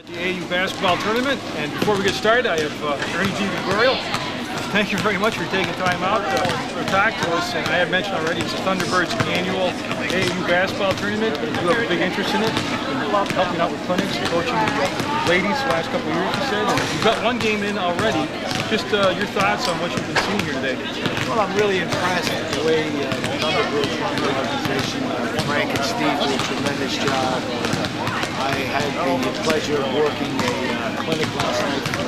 The AAU basketball tournament, and before we get started, I have Ernie G. Gregorio. Thank you very much for taking time out to talk to us. And I have mentioned already, it's the Thunderbirds annual AAU basketball tournament. You have a big interest in it. You've been helping out with clinics and coaching ladies the last couple of years, you said. And you've got one game in already. Just your thoughts on what you've been seeing here today. Well, I'm really impressed with the way the Thunderbirds run the organization. Frank and Steve did a tremendous job. I had the pleasure of working a clinic last night for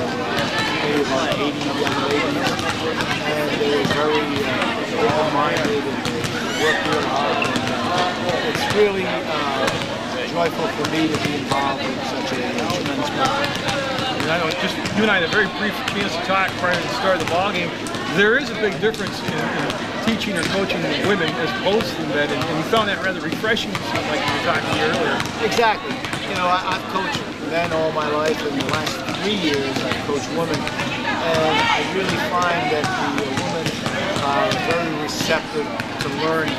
maybe about 80 young ladies, and they were very open-minded and they worked real hard. And, it's really joyful for me to be involved in such a tremendous program. I know, just you and I had a very brief chance to talk prior to the start of the ball game. There is a big difference in teaching or coaching women as opposed to men, and we found that rather refreshing, like you were talking here earlier. Exactly. You know, I've coached men all my life, and the last 3 years I've coached women, and I really find that the women are very receptive to learning.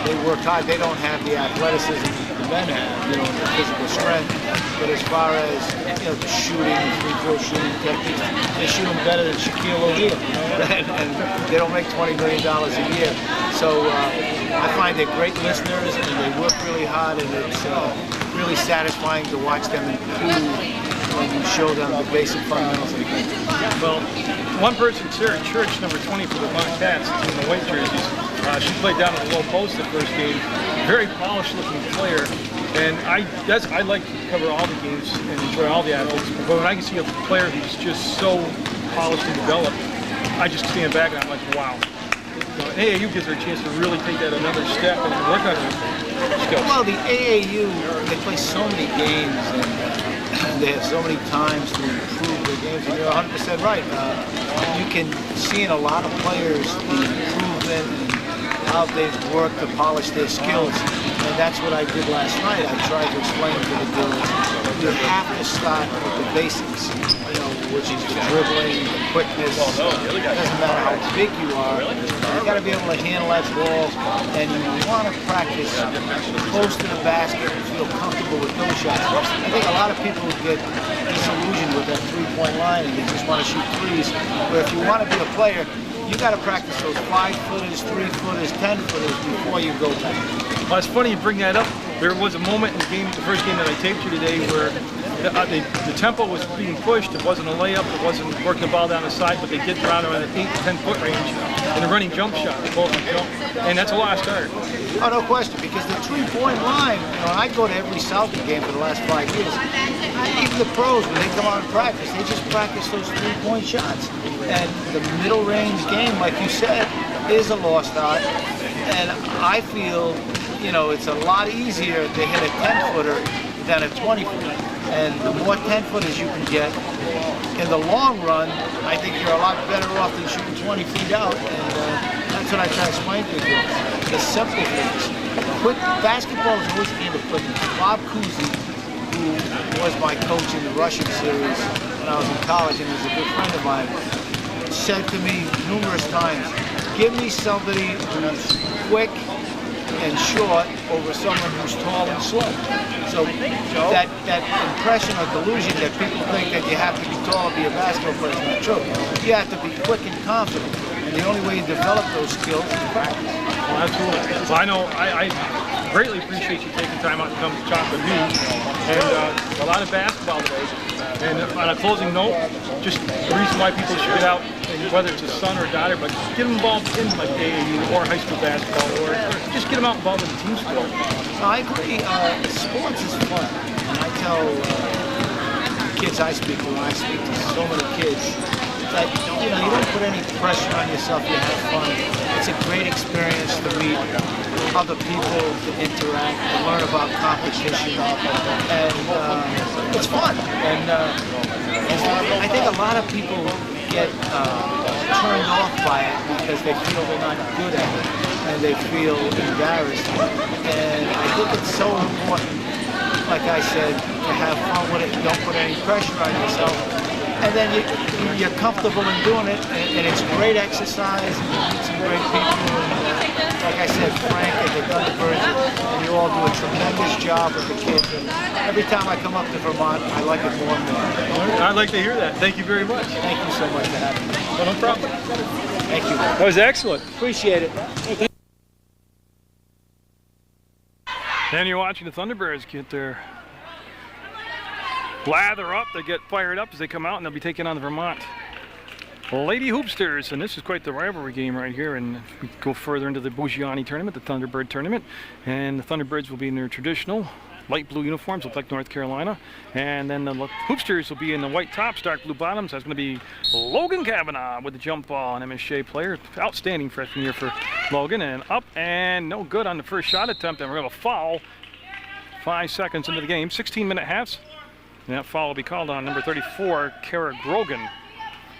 They work hard. They don't have the athleticism the men have, you know, the physical strength, but as far as, you know, the shooting, free throw shooting techniques, they shoot them better than Shaquille O'Neal, and they don't make $20 million a year. So I find they're great listeners, and they work really hard, and it's really satisfying to watch them improve when you show them the basic fundamentals of the game. Well, one person's here at church, number 20 for the Cats in the white jerseys. She played down at the low post the first game. Very polished-looking player, and I like to cover all the games and enjoy all the athletes. But when I can see a player who's just so polished and developed, I just stand back and I'm like, wow. AAU gives her a chance to really take that another step and work on her skills. Well, the AAU, they play so many games, and they have so many times to improve their games, and you're 100% right. You can see in a lot of players the improvement and how they've worked to polish their skills, and that's what I did last night. I tried to explain to the girls, you have to start with the basics, you know, which is the dribbling, the quickness. It doesn't matter how big you are, you got to be able to handle that ball, and you want to practice close to the basket and feel comfortable with those shots. I think a lot of people get disillusioned with that three-point line and they just want to shoot threes, where if you want to be a player, you got to practice those 5-footers, 3-footers, 10-footers before you go back. Well, it's funny you bring that up. There was a moment in the game, the first game that I taped you today, where the tempo was being pushed. It wasn't a layup. It wasn't working the ball down the side, but they get around the 8 to 10 foot range in a running jump shot. Both jump, and that's a lost art. Oh, no question, because the three-point line, you know, I go to every Southern game for the last 5 years. Even the pros, when they come out and practice, they just practice those three-point shots. And the middle range game, like you said, is a lost art. And I feel, you know, it's a lot easier to hit a 10-footer than a 20-footer. And the more 10-footers you can get, in the long run, I think you're a lot better off than shooting 20 feet out. And that's what I try to explain to you. The simple things. Quick basketball is always a game of quickness. Bob Cousy, who was my coach in the Russian series when I was in college and was a good friend of mine, said to me numerous times, give me somebody who's quick and short over someone who's tall and slow. So that impression or delusion that people think that you have to be tall to be a basketball player is not true. You have to be quick and confident. And the only way you develop those skills is practice. Well, absolutely. Well, I know I greatly appreciate you taking time out to come talk with me, and a lot of basketball today. And on a closing note, just the reason why people should get out, whether it's a son or a daughter, but get them involved in like AAU or high school basketball, or just get them out involved in the team sport. I agree. Sports is fun. And I tell kids I speak to, when I speak to so many kids, that, you know, you don't put any pressure on yourself, you have fun. It's a great experience to meet other people, to interact, to learn about competition, and it's fun. And I think a lot of people get turned off by it because they feel they're not good at it, and they feel embarrassed. And I think it's so important, like I said, to have fun with it. Don't put any pressure on yourself. And then you're comfortable in doing it, and it's great exercise, and you meet some great people, and like I said, Frank and the Thunderbirds, and you all do a tremendous job with the kids. And every time I come up to Vermont, I like it more and more. I'd like to hear that. Thank you very much. Thank you so much for having me. Well, no problem. Thank you. That was excellent. Appreciate it. And you're watching the Thunderbirds get their lather up. They get fired up as they come out, and they'll be taking on the Vermont Lady Hoopsters. And this is quite the rivalry game right here. And we go further into the Bougiani tournament, the Thunderbird tournament. And the Thunderbirds will be in their traditional light blue uniforms, look like North Carolina. And then the Hoopsters will be in the white tops, dark blue bottoms. That's going to be Logan Kavanaugh with the jump ball, an MSJ player. Outstanding freshman year for Logan. And up and no good on the first shot attempt. And we're going to foul 5 seconds into the game. 16-minute halves. And that foul will be called on number 34, Kara Grogan.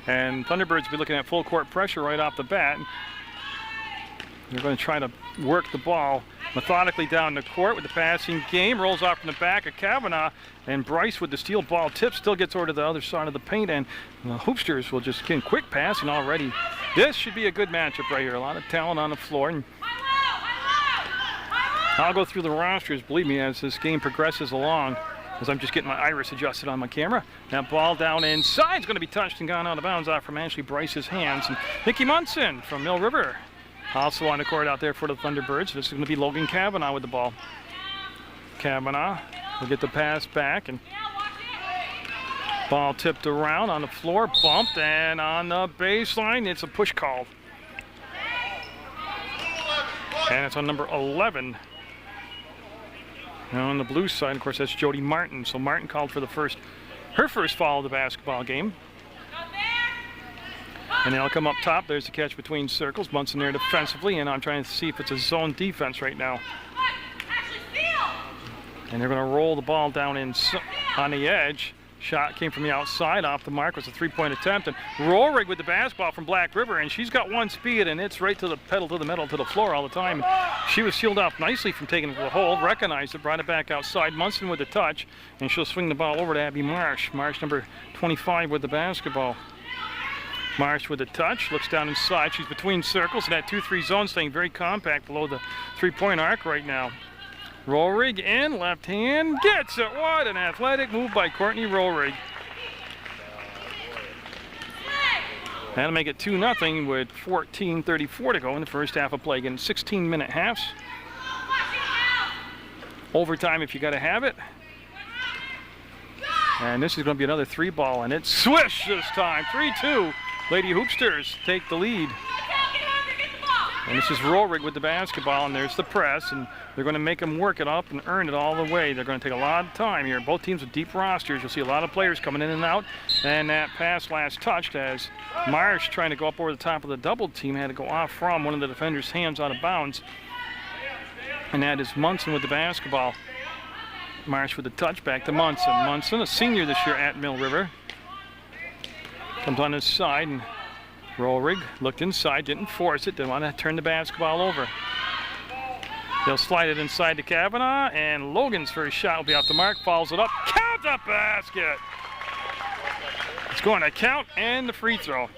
And Thunderbirds will be looking at full court pressure right off the bat. They're going to try to work the ball methodically down the court with the passing game. Rolls off from the back of Kavanaugh, and Bryce with the steal ball tip still gets over to the other side of the paint, and the Hoopsters will just get quick passing already. This should be a good matchup right here. A lot of talent on the floor. And I'll go through the rosters, believe me, as this game progresses along, as I'm just getting my iris adjusted on my camera. That ball down inside is going to be touched and gone out of bounds off from Ashley Bryce's hands. And Nikki Munson from Mill River also on the court out there for the Thunderbirds. This is going to be Logan Kavanaugh with the ball. Kavanaugh will get the pass back, and ball tipped around on the floor, bumped, and on the baseline, it's a push call. And it's on number 11. Now on the blue side, of course, that's Jody Martin. So Martin called for her first foul of the basketball game. And they'll come up top. There's the catch between circles. Munson there defensively, and I'm trying to see if it's a zone defense right now. And they're going to roll the ball down on the edge. Shot came from the outside, off the mark, was a three-point attempt. And Rohrig with the basketball from Black River, and she's got one speed, and it's right to the pedal to the metal to the floor all the time. She was sealed off nicely from taking it to the hole, recognized it, brought it back outside. Munson with the touch, and she'll swing the ball over to Abby Marsh. Marsh, number 25, with the basketball. Marsh with the touch, looks down inside. She's between circles in that 2-3 zone, staying very compact below the three-point arc right now. Rohrig in, left hand, gets it. What an athletic move by Courtney Rohrig. That'll make it 2-0 with 14:34 to go in the first half of play. Again, 16-minute halves. Overtime if you got to have it. And this is going to be another 3-ball, and it's swish this time. 3-2. Lady Hoopsters take the lead. And this is Rohrig with the basketball, and there's the press, and they're going to make them work it up and earn it all the way. They're going to take a lot of time here. Both teams with deep rosters. You'll see a lot of players coming in and out. And that pass last touched as Marsh, trying to go up over the top of the double team, had to go off from one of the defenders' hands out of bounds. And that is Munson with the basketball. Marsh with the touch, back to Munson. Munson, a senior this year at Mill River. Comes on his side, and Rohrig looked inside, didn't force it, didn't want to turn the basketball over. They'll slide it inside to Kavanaugh, and Logan's first shot will be off the mark, follows it up, count the basket! It's going to count, and the free throw.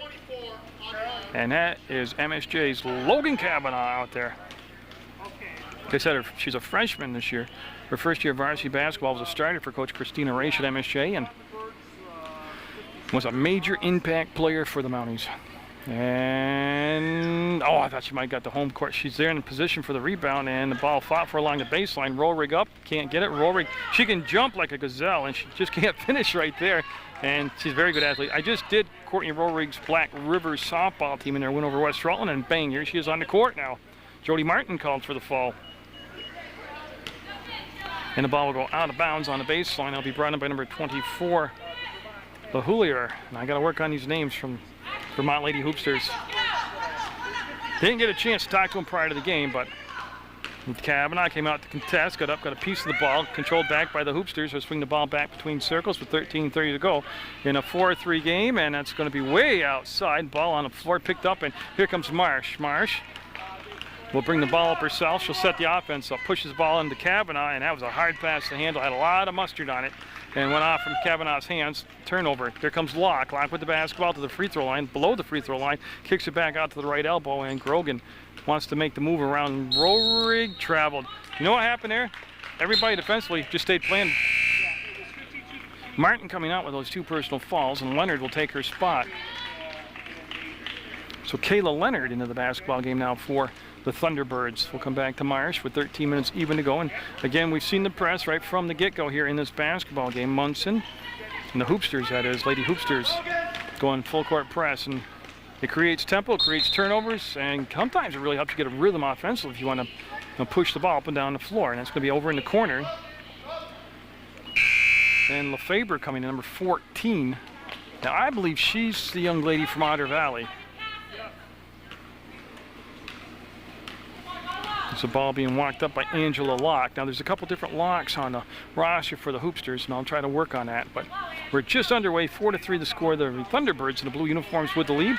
And that is MSJ's Logan Kavanaugh out there. Like I said, she's a freshman this year. Her first year of varsity basketball was a starter for Coach Christina Raish at MSJ, and was a major impact player for the Mounties. And, I thought she might have got the home court. She's there in position for the rebound, and the ball fought for along the baseline. Rohrig up, can't get it. Rohrig, she can jump like a gazelle, and she just can't finish right there. And she's a very good athlete. I just did Courtney Rohrig's Black River softball team in their win over West Rutland, and bang, here she is on the court now. Jody Martin called for the fall. And the ball will go out of bounds on the baseline. It'll be brought in by number 24, LaHoulier. And I got to work on these names from Vermont Lady Hoopsters. Didn't get a chance to talk to him prior to the game, but Kavanaugh came out to contest, got up, got a piece of the ball, controlled back by the Hoopsters. They'll swing the ball back between circles with 13:30 to go in a 4-3 game, and that's going to be way outside. Ball on the floor, picked up, and here comes Marsh. Marsh will bring the ball up herself. She'll set the offense up, pushes the ball into Kavanaugh, and that was a hard pass to handle. Had a lot of mustard on it, and went off from Kavanaugh's hands. Turnover. There comes Locke. Locke with the basketball to the free throw line, below the free throw line, kicks it back out to the right elbow, and Grogan wants to make the move around. Rorig traveled. You know what happened there? Everybody defensively just stayed playing. Martin coming out with those 2 personal fouls, and Leonard will take her spot. So Kayla Leonard into the basketball game now for the Thunderbirds. We'll come back to Marsh with 13 minutes even to go. And again, we've seen the press right from the get-go here in this basketball game. Munson and the Hoopsters, that is, Lady Hoopsters, going full court press. And it creates tempo, creates turnovers, and sometimes it really helps you get a rhythm offensively if you want to push the ball up and down the floor. And that's going to be over in the corner. And LeFabre coming in, number 14. Now, I believe she's the young lady from Otter Valley. It's a ball being walked up by Angela Locke. Now, there's a couple different locks on the roster for the Hoopsters, and I'll try to work on that. But we're just underway, 4-3 the score. The Thunderbirds in the blue uniforms with the lead.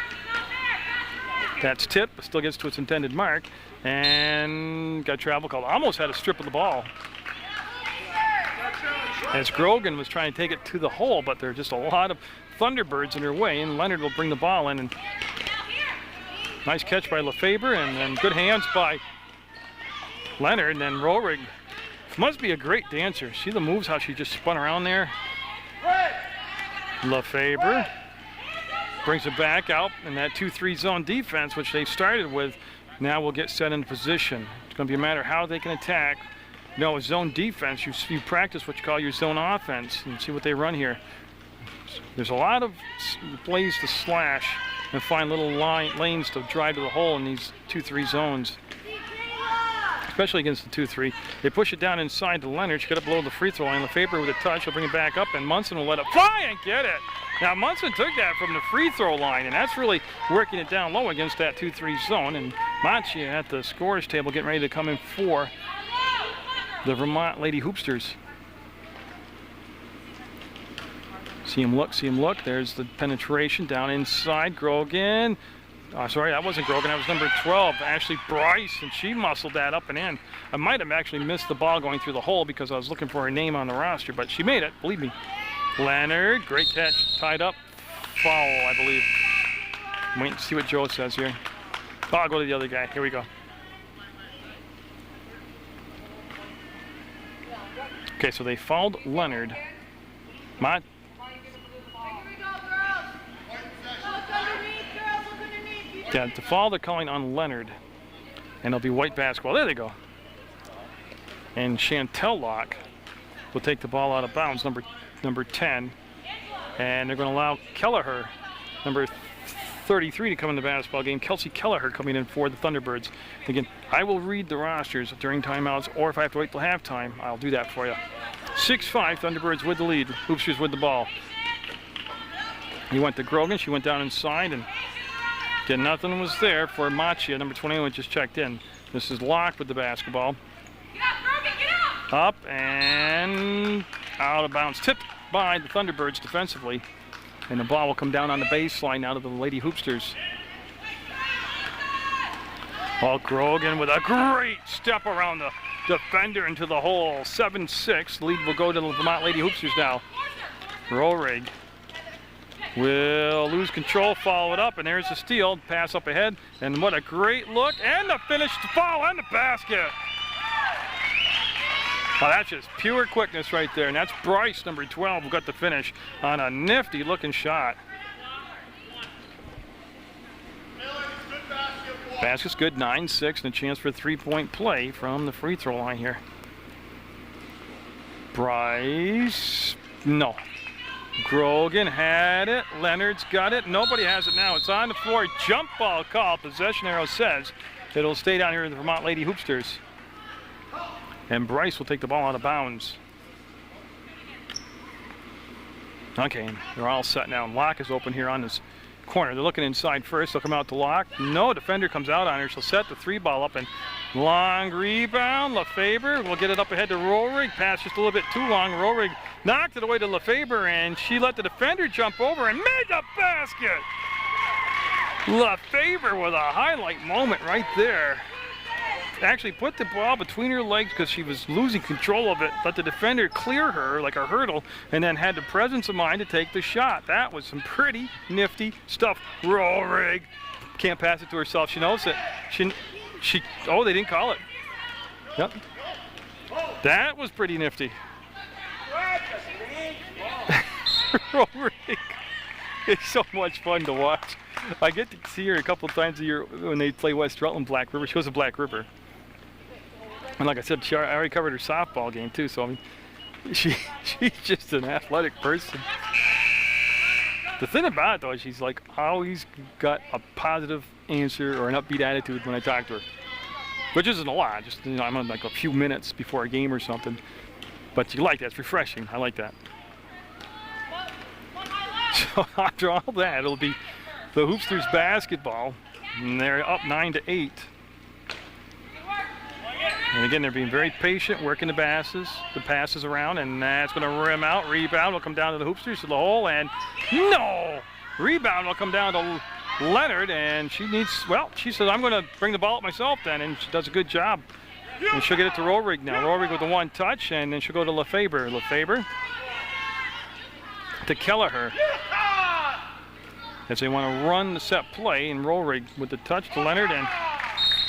That's tipped, but still gets to its intended mark. And got travel called. Almost had a strip of the ball. As Grogan was trying to take it to the hole, but there are just a lot of Thunderbirds in her way, and Leonard will bring the ball in. And nice catch by LeFabre, and good hands by Leonard. And then Rorig must be a great dancer. See the moves, how she just spun around there. LeFabre brings it back out in that 2-3 zone defense, which they started with. Now will get set in position. It's going to be a matter of how they can attack. You know, zone defense, you practice what you call your zone offense, and see what they run here. There's a lot of plays to slash and find little lanes to drive to the hole in these 2-3 zones, especially against the 2-3. They push it down inside to Leonard. She got it below the free throw line. LeFabre with a touch. She'll bring it back up, and Munson will let it fly and get it. Now, Munson took that from the free throw line, and that's really working it down low against that 2-3 zone. And Machia at the scorers table getting ready to come in for the Vermont Lady Hoopsters. See him look, see him look. There's the penetration down inside. Grogan. Oh, sorry, that wasn't Grogan. That was number 12, Ashley Bryce, and she muscled that up and in. I might have actually missed the ball going through the hole because I was looking for her name on the roster, but she made it, believe me. Leonard, great catch, tied up. Foul, I believe. Wait and see what Joe says here. Oh, I'll go to the other guy. Here we go. Okay, so they fouled Leonard. Yeah, the foul they're calling on Leonard, and it'll be white basketball. There they go. And Chantel Locke will take the ball out of bounds, number 10, and they're going to allow Kelleher, number 33, to come in the basketball game. Kelsey Kelleher coming in for the Thunderbirds. Again, I will read the rosters during timeouts, or if I have to wait till halftime, I'll do that for you. 6-5, Thunderbirds with the lead. Hoopsters with the ball. He went to Grogan. She went down inside, and again, nothing was there for Machia. Number 21 just checked in. This is Locke with the basketball. Up and out of bounds. Tipped by the Thunderbirds defensively. And the ball will come down on the baseline now to the Lady Hoopsters. Well, Grogan with a great step around the defender into the hole. 7-6. Lead will go to the Vermont Lady Hoopsters now. Rorig will lose control, follow it up, and there's the steal. Pass up ahead, and what a great look. And the finish, the foul, and the basket. Oh, that's just pure quickness right there. And that's Bryce, number 12, who got the finish on a nifty looking shot. Basket's good, 9-6, and a chance for a three-point play from the free throw line here. Bryce, no. Grogan had it, Leonard's got it, nobody has it now. It's on the floor, jump ball call. Possession arrow says it'll stay down here in the Vermont Lady Hoopsters. And Bryce will take the ball out of bounds. Okay, they're all set now. Locke is open here on this corner. They're looking inside first. They'll come out to Locke. No, defender comes out on her. She'll set the three ball up and long rebound. LeFabre will get it up ahead to Rorig. Pass just a little bit too long. Rorig knocked it away to LeFabre, and she let the defender jump over and made the basket. LeFabre with a highlight moment right there. actually put the ball between her legs because she was losing control of it, let the defender clear her like a hurdle, and then had the presence of mind to take the shot. That was some pretty nifty stuff. Rohrig can't pass it to herself. She knows it. Oh, they didn't call it. Yep. That was pretty nifty. Rohrig. It's so much fun to watch. I get to see her a couple of times a year when they play West Rutland Black River. She was a Black River. And like I said, I already covered her softball game too, so I mean, she's just an athletic person. The thing about it though is she's like always got a positive answer or an upbeat attitude when I talk to her. Which isn't a lot, just I'm on like a few minutes before a game or something. But you like that, it's refreshing. I like that. So after all that, it'll be the Hoopsters basketball, and they're up 9-8. And again, they're being very patient, working the passes around, and that's going to rim out. Rebound will come down to the Hoopsters to the hole, and no! Rebound will come down to Leonard, and she says, I'm going to bring the ball up myself then, and she does a good job. And she'll get it to Rohrig now. Rohrig with the one touch, and then she'll go to Lefebvre. Lefebvre to Kelleher. As they want to run the set play, and Rohrig with the touch to Leonard, and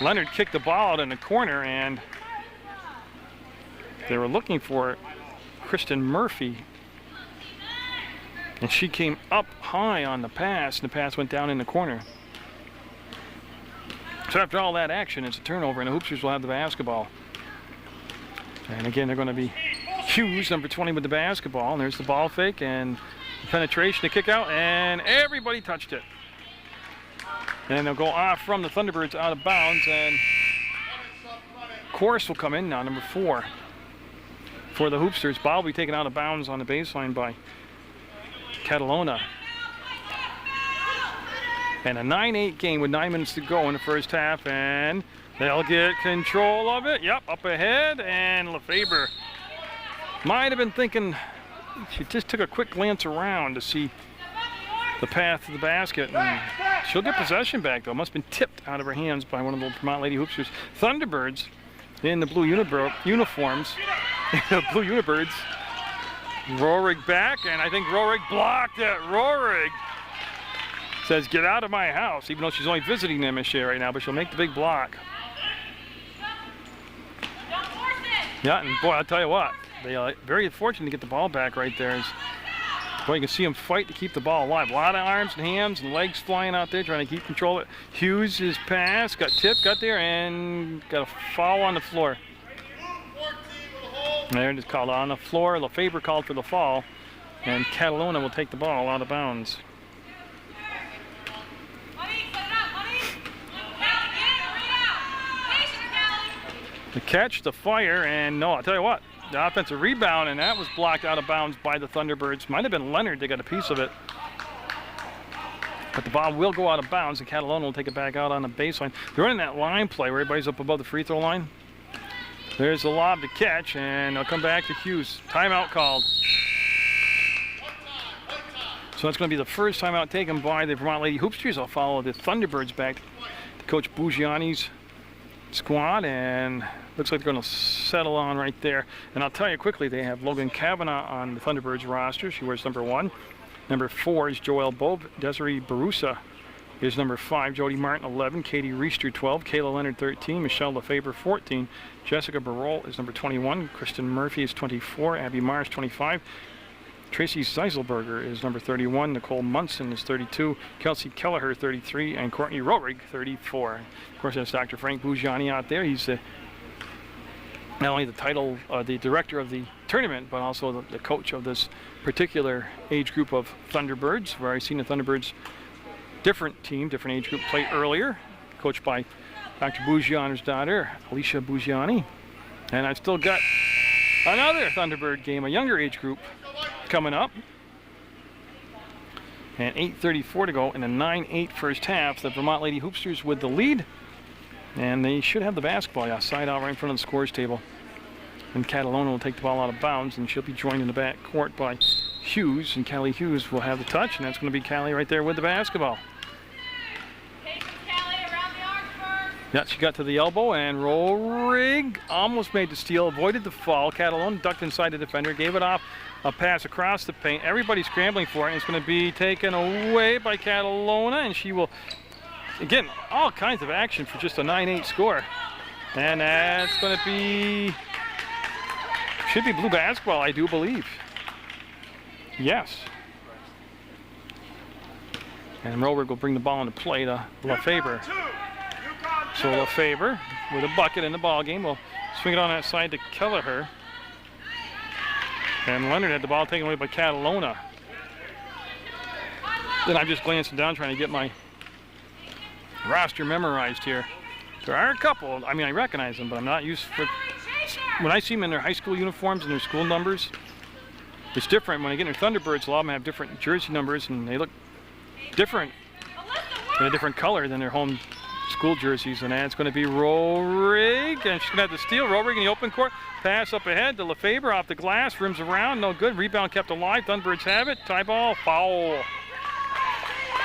Leonard kicked the ball out in the corner, and they were looking for Kristen Murphy. And she came up high on the pass, and the pass went down in the corner. So after all that action, it's a turnover, and the Hoopsters will have the basketball. And again, they're going to be Hughes, number 20, with the basketball. And there's the ball fake, and the penetration to kick out, and everybody touched it. And they'll go off from the Thunderbirds out of bounds, and Course will come in now, number 4. For the Hoopsters, ball will be taken out of bounds on the baseline by Catalona. And a 9-8 game with 9 minutes to go in the first half, and they'll get control of it. Yep, up ahead, and Lefebvre might have been thinking, she just took a quick glance around to see the path to the basket, and she'll get possession back though. Must have been tipped out of her hands by one of the Vermont Lady Hoopsters. Thunderbirds in the blue uniforms, the blue Unibirds. Rohrig back, and I think Rohrig blocked it. Rohrig says, get out of my house, even though she's only visiting them this year right now, but she'll make the big block. Yeah, and boy, I'll tell you what, they are very fortunate to get the ball back right there. Boy, you can see them fight to keep the ball alive. A lot of arms and hands and legs flying out there trying to keep control of it. Hughes' pass, got tipped, got there, and got a foul on the floor. There it is, called on the floor. Lefebvre called for the fall, and Catalona will take the ball out of bounds. The catch, the fire, and no, I'll tell you what, the offensive rebound, and that was blocked out of bounds by the Thunderbirds. Might have been Leonard, they got a piece of it. But the ball will go out of bounds, and Catalona will take it back out on the baseline. They're running that line play where everybody's up above the free throw line. There's the lob to catch, and they'll come back to Hughes. Timeout called. So that's going to be the first timeout taken by the Vermont Lady Hoopsters. I'll follow the Thunderbirds back to Coach Bougiani's squad, and looks like they're going to settle on right there. And I'll tell you quickly, they have Logan Kavanaugh on the Thunderbirds roster. She wears number 1. Number 4 is Joelle Bobe. Desiree Barusa is number 5. Jody Martin, 11. Katie Reister, 12. Kayla Leonard, 13. Michelle Lefebvre, 14. Jessica Barol is number 21. Kristen Murphy is 24. Abby Mars, 25. Tracy Zeiselberger is number 31. Nicole Munson is 32. Kelsey Kelleher, 33. And Courtney Rohrig, 34. Of course, there's Dr. Frank Bougiani out there. He's not only the director of the tournament, but also the coach of this particular age group of Thunderbirds, where I've seen the Thunderbirds different age group play earlier, coached by Dr. Bougiani's daughter, Alicia Bougiani. And I've still got another Thunderbird game, a younger age group, coming up. And 8:34 to go in a 9-8 first half. The Vermont Lady Hoopsters with the lead. And they should have the basketball side out right in front of the scores table. And Catalona will take the ball out of bounds, and she'll be joined in the back court by Hughes. And Callie Hughes will have the touch, and that's going to be Callie right there with the basketball. Yeah, she got to the elbow, and Rohrig almost made the steal, avoided the fall. Catalona ducked inside the defender, gave it off, a pass across the paint. Everybody's scrambling for it, and it's going to be taken away by Catalona, and she will, again, all kinds of action for just a 9-8 score. And that's going to be, should be blue basketball, I do believe. Yes. And Rohrig will bring the ball into play to Lefebvre. So Lefebvre, with a bucket in the ball game, will swing it on that side to Kelleher. And Leonard had the ball taken away by Catalona. Then I'm just glancing down trying to get my roster memorized here. There are a couple, I mean, I recognize them, but I'm not used for, when I see them in their high school uniforms and their school numbers, it's different. When I get in their Thunderbirds, a lot of them have different jersey numbers and they look different, in a different color than their home school jerseys. And that's going to be Rohrig, and she's going to have to steal. Rohrig in the open court, pass up ahead to Lefebvre off the glass, rims around, no good. Rebound kept alive. Thunderbirds have it. Tie ball, foul.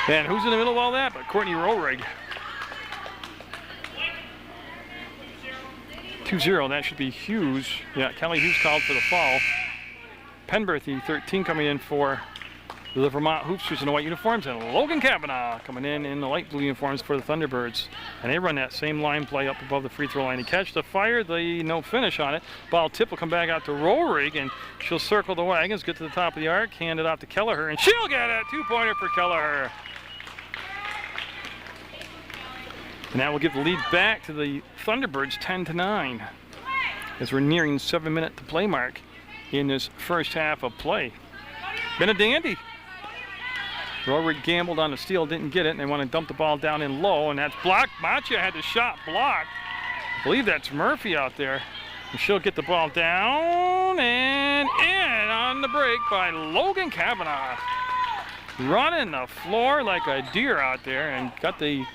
And who's in the middle of all that but Courtney Rohrig? 2-0, that should be Hughes. Yeah, Kelly Hughes called for the foul. Penberthy, 13, coming in for the Vermont Hoopsters in the white uniforms, and Logan Kavanaugh coming in the light blue uniforms for the Thunderbirds. And they run that same line play up above the free throw line to catch the fire. The no finish on it. Ball tip will come back out to Rohrig, and she'll circle the wagons, get to the top of the arc, hand it off to Kelleher, and she'll get it. 2-pointer for Kelleher. And that will give the lead back to the Thunderbirds, 10-9, as we're nearing the 7-minute to play mark in this first half of play. Been a dandy. Rohrig gambled on the steal, didn't get it, and they want to dump the ball down in low, and that's blocked. Machia had the shot blocked. I believe that's Murphy out there. And she'll get the ball down and in on the break by Logan Kavanaugh. Running the floor like a deer out there and got the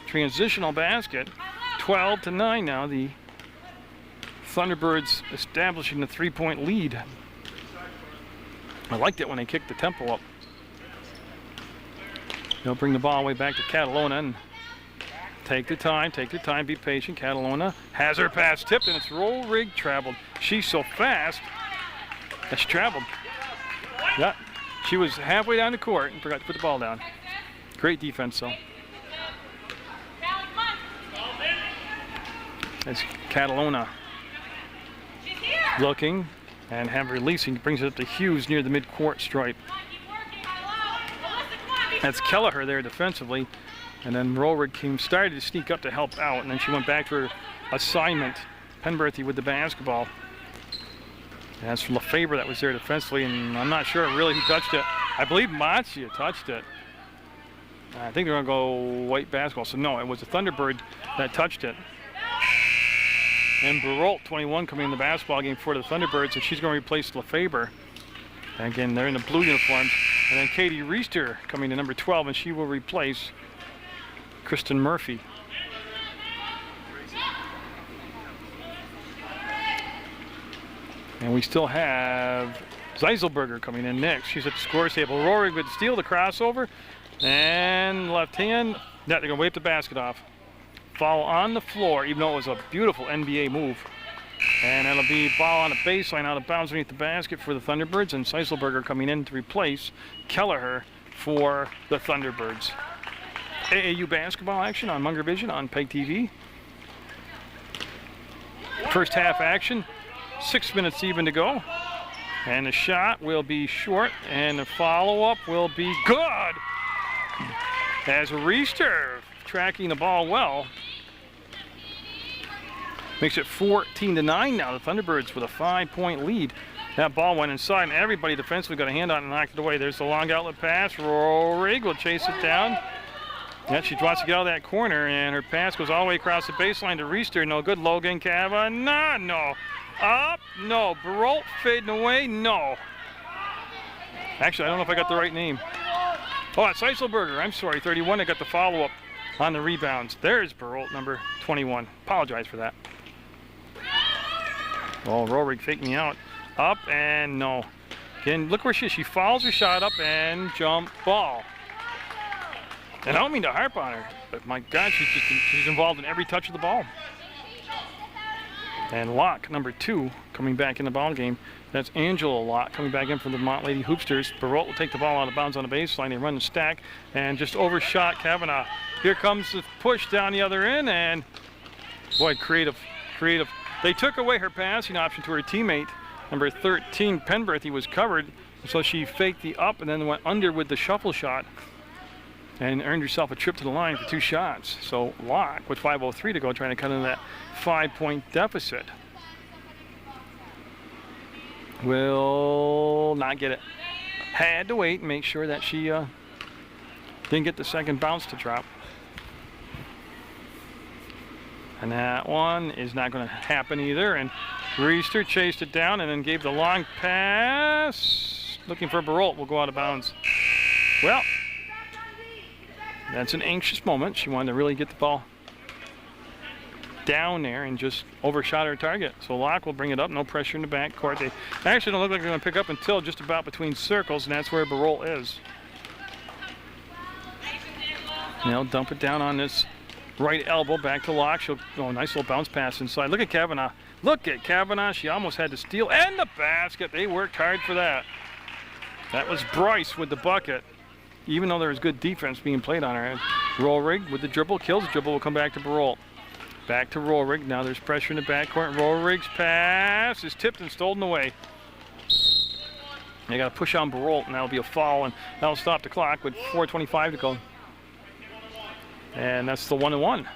transitional basket. 12-9 now. The Thunderbirds establishing the 3-point lead. I liked it when they kicked the tempo up. They'll bring the ball way back to Catalona and take the time, be patient. Catalona has her pass tipped, and it's Rohrig traveled. She's so fast that she traveled. Yeah, she was halfway down the court and forgot to put the ball down. Great defense, though. As Catalona looking and have releasing, brings it up to Hughes near the mid-court stripe. That's Kelleher there defensively, and then Rohrig started to sneak up to help out, and then she went back to her assignment. Penberthy with the basketball. And that's Lefebvre that was there defensively, and I'm not sure really who touched it. I believe Machia touched it. I think they're going to go white basketball, so no, it was the Thunderbird that touched it. And Barolt, 21, coming in the basketball game for the Thunderbirds, and she's going to replace Lefebvre. And again, they're in the blue uniforms. And then Katie Reister coming to number 12, and she will replace Kristen Murphy. And we still have Zeiselberger coming in next. She's at the scorer's table. Rohrig would steal the crossover, and left hand. Yeah, they're going to wave the basket off. Foul on the floor, even though it was a beautiful NBA move. And that'll be ball on the baseline, out of bounds underneath the basket for the Thunderbirds, and Zeiselberger coming in to replace Kelleher for the Thunderbirds. AAU basketball action on Munger Vision on PEGTV. First half action, 6 minutes even to go. And the shot will be short, and the follow-up will be good. As Reister tracking the ball well. Makes it 14-9 now. The Thunderbirds with a 5-point lead. That ball went inside, and everybody defensively got a hand on it and knocked it away. There's the long outlet pass. Rohrig will chase it down. Yeah, she wants to get out of that corner, and her pass goes all the way across the baseline to Reister. No good. Logan Kavanaugh. No. Up. No. Barolt fading away. No. Actually, I don't know if I got the right name. Oh, it's Zeiselberger. I'm sorry. 31. I got the follow-up on the rebounds. There's Barolt, number 21. Apologize for that. Oh, Rohrig faked me out. Up and no. Again, look where she is. She follows her shot up and jump ball. And I don't mean to harp on her, but my God, she's involved in every touch of the ball. And Locke, number 2, coming back in the ball game. That's Angela Locke coming back in for the Mont Lady Hoopsters. Barot will take the ball out of bounds on the baseline. They run the stack and just overshot Kavanaugh. Here comes the push down the other end, and boy, creative. They took away her passing option to her teammate, number 13, Penberth. He was covered, so she faked the up and then went under with the shuffle shot and earned herself a trip to the line for 2 shots. So Locke with 5:03 to go, trying to cut into that 5-point deficit. Will not get it. Had to wait and make sure that she didn't get the second bounce to drop. And that one is not going to happen either. And Reister chased it down and then gave the long pass. Looking for Barot, will go out of bounds. Well, that's an anxious moment. She wanted to really get the ball down there and just overshot her target. So Locke will bring it up, no pressure in the backcourt. They actually don't look like they're going to pick up until just about between circles, and that's where Barot is. And they'll dump it down on this right elbow back to Locke. She'll go, nice little bounce pass inside. Look at Kavanaugh. Look at Kavanaugh. She almost had to steal. And the basket. They worked hard for that. That was Bryce with the bucket, even though there was good defense being played on her. Rollrig with the dribble. Kills the dribble. Will come back to Barot. Back to Rollrig. Now there's pressure in the backcourt. Rollrig's pass is tipped and stolen away. They got to push on Barot, and that'll be a foul, and that'll stop the clock with 4:25 to go. And that's the 1-1.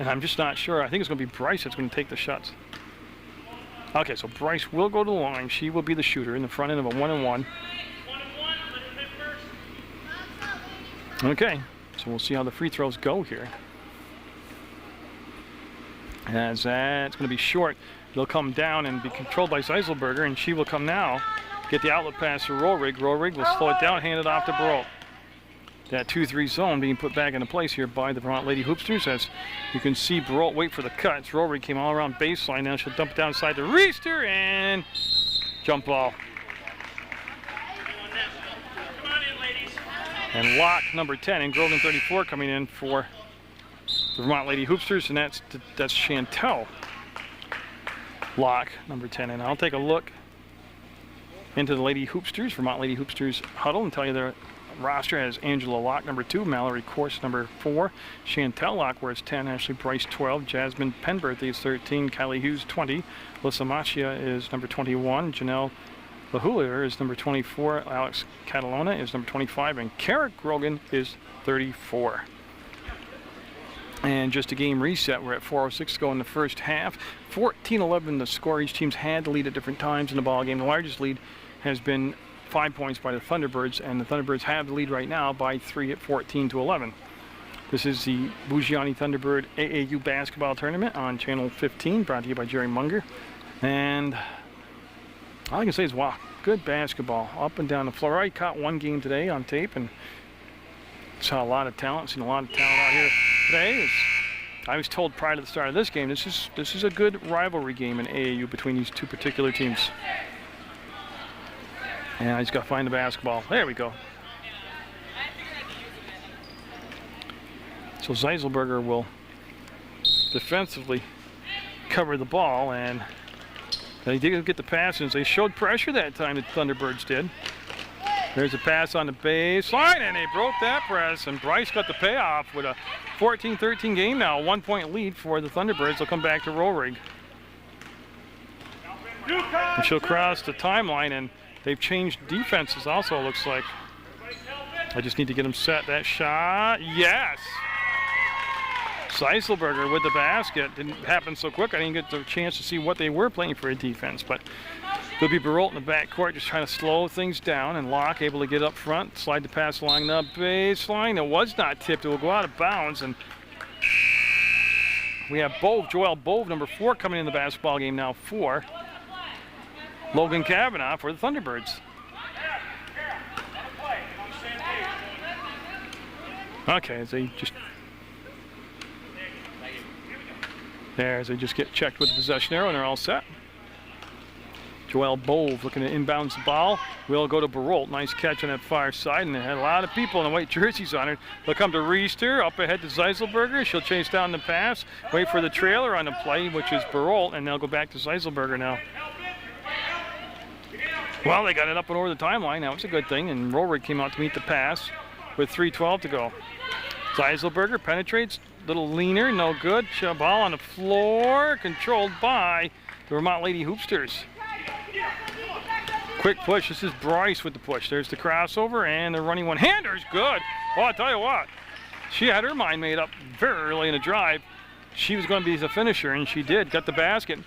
And I'm just not sure. I think it's going to be Bryce that's going to take the shots. Okay, so Bryce will go to the line. She will be the shooter in the front end of a 1-1. Okay, so we'll see how the free throws go here. As that's going to be short, it'll come down and be controlled by Zeiselberger, and she will come now, get the outlet pass to Rollrig. Rollrig will slow it down, hand it off to Barot. That 2-3 zone being put back into place here by the Vermont Lady Hoopsters. As you can see, Barot wait for the cuts. Rollrig came all around baseline. Now she'll dump it down inside to Reister, and jump ball. And Locke, number 10, and Grogan 34 coming in for the Vermont Lady Hoopsters, and that's Chantel Locke, number 10. And I'll take a look into the Lady Hoopsters, Vermont Lady Hoopsters huddle, and tell you their roster has Angela Locke, number 2, Mallory Course, number 4, Chantel Locke wears 10, Ashley Price 12, Jasmine Penberth is 13, Kylie Hughes 20, Alyssa Machia is number 21, Janelle Lahulier is number 24, Alex Catalona is number 25, and Kara Grogan is 34. And just a game reset, we're at 4:06 to go in the first half. 14-11 the score. Each team's had the lead at different times in the ball game. The largest lead has been 5 points by the Thunderbirds, and the Thunderbirds have the lead right now by 3 at 14-11. This is the Buggiani Thunderbird AAU basketball tournament on Channel 15, brought to you by Jerry Munger. And all I can say is, wow, good basketball up and down the floor. I caught one game today on tape and saw a lot of talent, seen a lot of talent out here today. I was told prior to the start of this game, this is a good rivalry game in AAU between these two particular teams. And I just got to find the basketball. There we go. So Zeiselberger will defensively cover the ball, and they did get the passes. They showed pressure that time, the Thunderbirds did. There's a pass on the baseline, and they broke that press, and Bryce got the payoff with a 14-13 game now, a 1-point lead for the Thunderbirds. They'll come back to Rollrig. And she'll cross the timeline, and they've changed defenses also, it looks like. I just need to get them set. That shot, yes! Zeiselberger with the basket. Didn't happen so quick. I didn't get the chance to see what they were playing for a defense, but there'll be Barot in the backcourt just trying to slow things down, and Locke able to get up front, slide the pass along the baseline. It was not tipped. It will go out of bounds, and we have Joelle Bove, number 4, coming in the basketball game now for Logan Kavanaugh for the Thunderbirds. Okay, as they just get checked with the possession arrow, and they're all set. Joel Bove looking to inbounds the ball. Will go to Barolt. Nice catch on that far side, and they had a lot of people in the white jerseys on it. They'll come to Reister, up ahead to Zeiselberger. She'll chase down the pass, wait for the trailer on the play, which is Barolt, and they'll go back to Zeiselberger now. Well, they got it up and over the timeline. That was a good thing, and Rohrig came out to meet the pass with 3:12 to go. Zeiselberger penetrates, little leaner, no good. Ball on the floor, controlled by the Vermont Lady Hoopsters. Quick push. This is Bryce with the push. There's the crossover and the running one-hander's good. Well, I'll tell you what, she had her mind made up very early in the drive. She was going to be the finisher, and she did. Got the basket.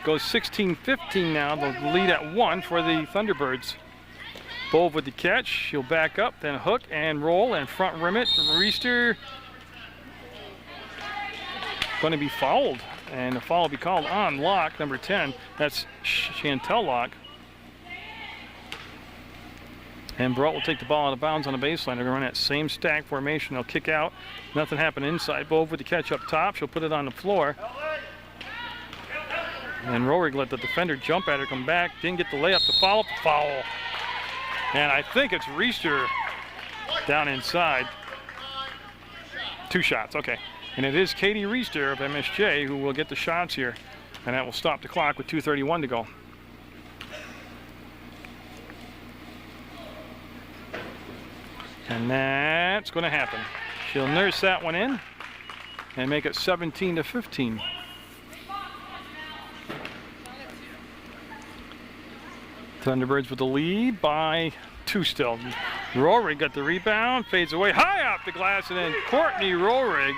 Goes 16-15 now. The lead at 1 for the Thunderbirds. Bove with the catch. She'll back up, then hook and roll and front rim it. Reister going to be fouled, and the foul will be called on Locke, number 10. That's Chantel Locke. And Barolt will take the ball out of bounds on the baseline. They're going to run that same stack formation. They'll kick out. Nothing happened inside. Bove with the catch up top. She'll put it on the floor. And Rohrig let the defender jump at her, come back. Didn't get the layup to follow up the foul. And I think it's Reister down inside. 2 shots, okay. And it is Katie Reister of MSJ who will get the shots here. And that will stop the clock with 2:31 to go. And that's going to happen. She'll nurse that one in and make it 17-15. Thunderbirds with the lead by 2 still. Rohrig got the rebound, fades away high off the glass, and then Courtney Rohrig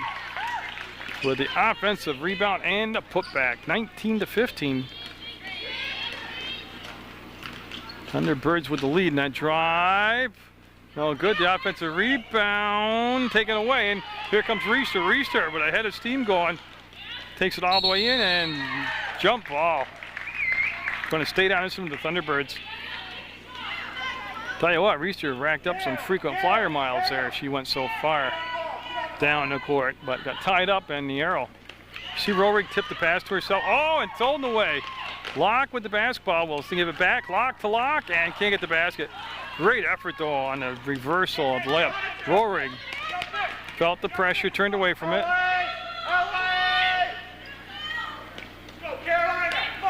with the offensive rebound and a putback, 19-15. Thunderbirds with the lead in that drive. No good, the offensive rebound taken away, and here comes Reister. Reister with a head of steam going. Takes it all the way in and jump ball. Going to stay down in some of the Thunderbirds. Tell you what, Reister racked up some frequent flyer miles there. She went so far down the court, but got tied up in the arrow. See Rohrig tip the pass to herself. Oh, and thrown away. Locke with the basketball. Will give it back. Locke to Locke, and can't get the basket. Great effort, though, on the reversal of the layup. Rohrig felt the pressure, turned away from it.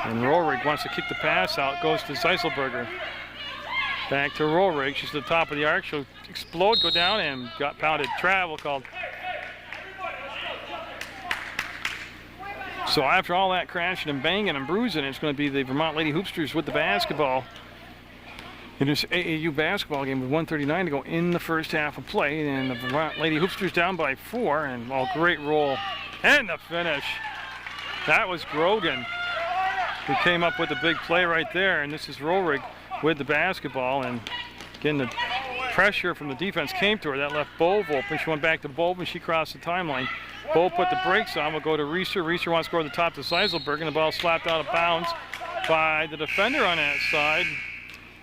And Rohrig wants to kick the pass out. Goes to Zeiselberger. Back to Rohrig. She's at the top of the arc. She'll explode, go down, and got pounded. Travel called. So after all that crashing and banging and bruising, it's going to be the Vermont Lady Hoopsters with the basketball in this AAU basketball game with 1:39 to go in the first half of play. And the Vermont Lady Hoopsters down by 4, and great roll. And the finish. That was Grogan who came up with the big play right there. And this is Rohrig with the basketball. And again, the pressure from the defense came to her. That left Bove open. She went back to Bove, and she crossed the timeline. Bove put the brakes on. We'll go to Reister. Reister wants to go to the top to Zeiselberg, and the ball slapped out of bounds by the defender on that side,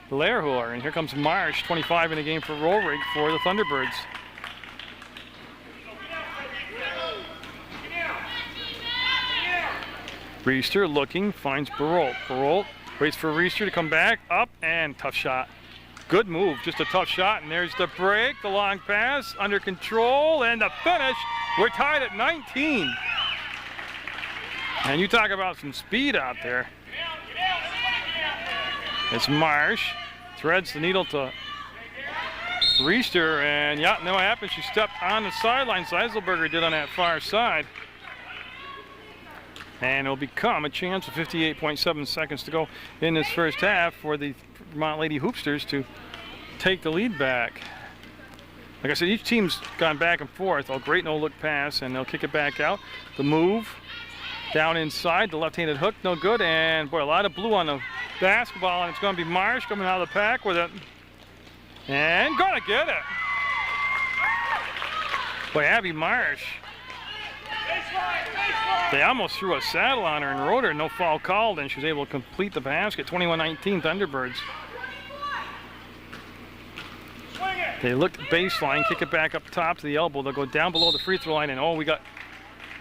Lehrhuer. And here comes Marsh, 25 in the game for Rohrig for the Thunderbirds. Reister looking, finds Barolt. Barolt waits for Reister to come back, up, and tough shot. Good move, just a tough shot, and there's the break, the long pass, under control, and the finish. We're tied at 19. And you talk about some speed out there. It's Marsh, threads the needle to Reister, and yeah, no what happened. She stepped on the sideline. Zeiselberger did on that far side. And it'll become a chance with 58.7 seconds to go in this first half for the Vermont Lady Hoopsters to take the lead back. Like I said, each team's gone back and forth. A great no-look pass, and they'll kick it back out. The move down inside, the left-handed hook, no good. And boy, a lot of blue on the basketball, and it's going to be Marsh coming out of the pack with it. And gonna get it. Boy, Abby Marsh. They almost threw a saddle on her and rode her. No foul called, and she was able to complete the basket. 21-19 Thunderbirds. They look at the baseline, kick it back up top to the elbow. They'll go down below the free throw line, and we got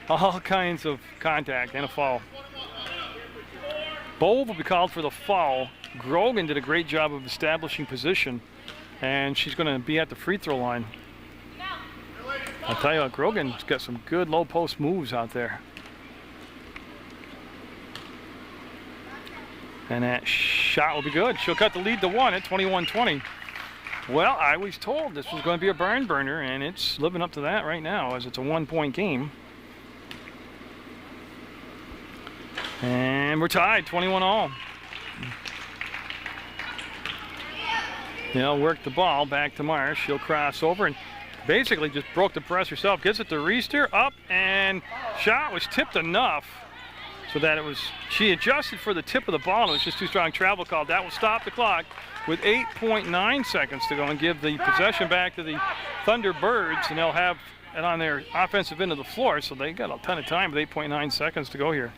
all kinds of contact and a foul. Bove will be called for the foul. Grogan did a great job of establishing position, and she's going to be at the free throw line. I'll tell you what, Grogan's got some good low post moves out there. And that shot will be good. She'll cut the lead to 1 at 21-20. Well, I was told this was going to be a barn burner, and it's living up to that right now as it's a 1-point game. And we're tied, 21-all. They'll work the ball back to Marsh. She'll cross over and basically just broke the press herself. Gets it to Reister, up, and shot was tipped enough so that it was, she adjusted for the tip of the ball, and it was just too strong. Travel called. That will stop the clock with 8.9 seconds to go and give the possession back to the Thunderbirds, and they'll have it on their offensive end of the floor, so they got a ton of time with 8.9 seconds to go here.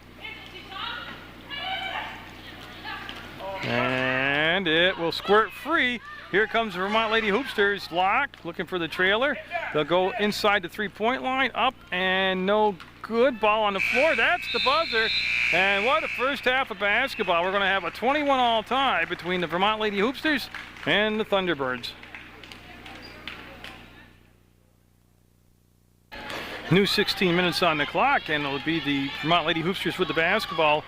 And it will squirt free. Here comes the Vermont Lady Hoopsters. Lock, looking for the trailer. They'll go inside the three-point line, up, and no good. Ball on the floor. That's the buzzer. And what a first half of basketball. We're going to have a 21-all tie between the Vermont Lady Hoopsters and the Thunderbirds. New 16 minutes on the clock, and it'll be the Vermont Lady Hoopsters with the basketball.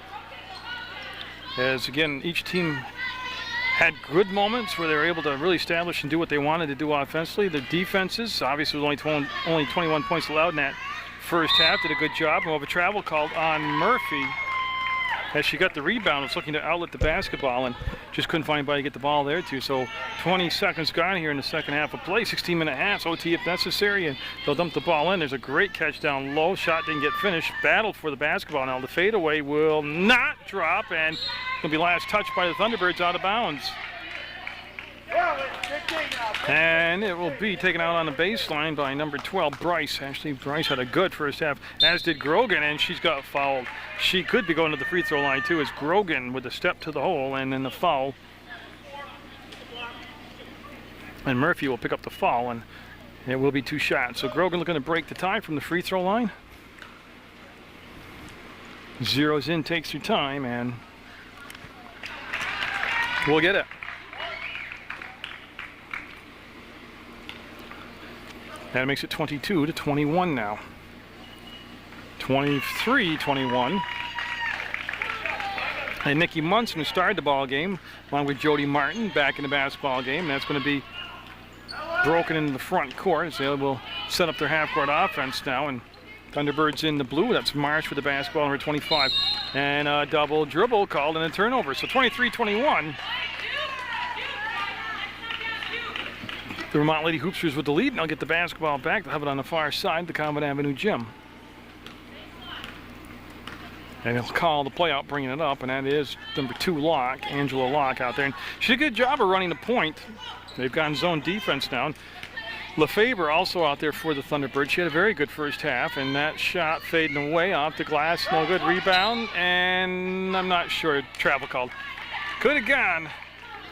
As again, each team had good moments where they were able to really establish and do what they wanted to do offensively. The defenses, obviously, with only 21 points allowed in that first half, did a good job. We'll have a travel called on Murphy as she got the rebound. Was looking to outlet the basketball and just couldn't find anybody to get the ball there too. So 20 seconds gone here in the second half of play. 16-minute halves, OT if necessary, and they'll dump the ball in. There's a great catch down low. Shot didn't get finished. Battled for the basketball. Now the fadeaway will not drop, and it'll be last touch by the Thunderbirds out of bounds. And it will be taken out on the baseline by number 12, Bryce. Actually, Bryce had a good first half, as did Grogan, and she's got fouled. She could be going to the free throw line too, as Grogan with a step to the hole and then the foul. And Murphy will pick up the foul, and it will be 2 shots. So Grogan looking to break the tie from the free throw line. Zeroes in, takes her time, and we'll get it. That makes it 22-21 now. 23-21. And Nikki Munson, who started the ball game, along with Jody Martin, back in the basketball game. And that's going to be broken into the front court. So they will set up their half-court offense now. And Thunderbirds in the blue. That's Marsh with the basketball, number 25. And a double dribble called and a turnover. So 23-21. The Vermont Lady Hoopsters with the lead, and they'll get the basketball back. They'll have it on the far side, the Common Avenue gym. And he'll call the play out, bringing it up, and that is number 2, Locke, Angela Locke out there. And she did a good job of running the point. They've gone zone defense now. LeFabre also out there for the Thunderbirds. She had a very good first half, and that shot fading away off the glass. No good. Rebound, and I'm not sure. Travel called. Could have gone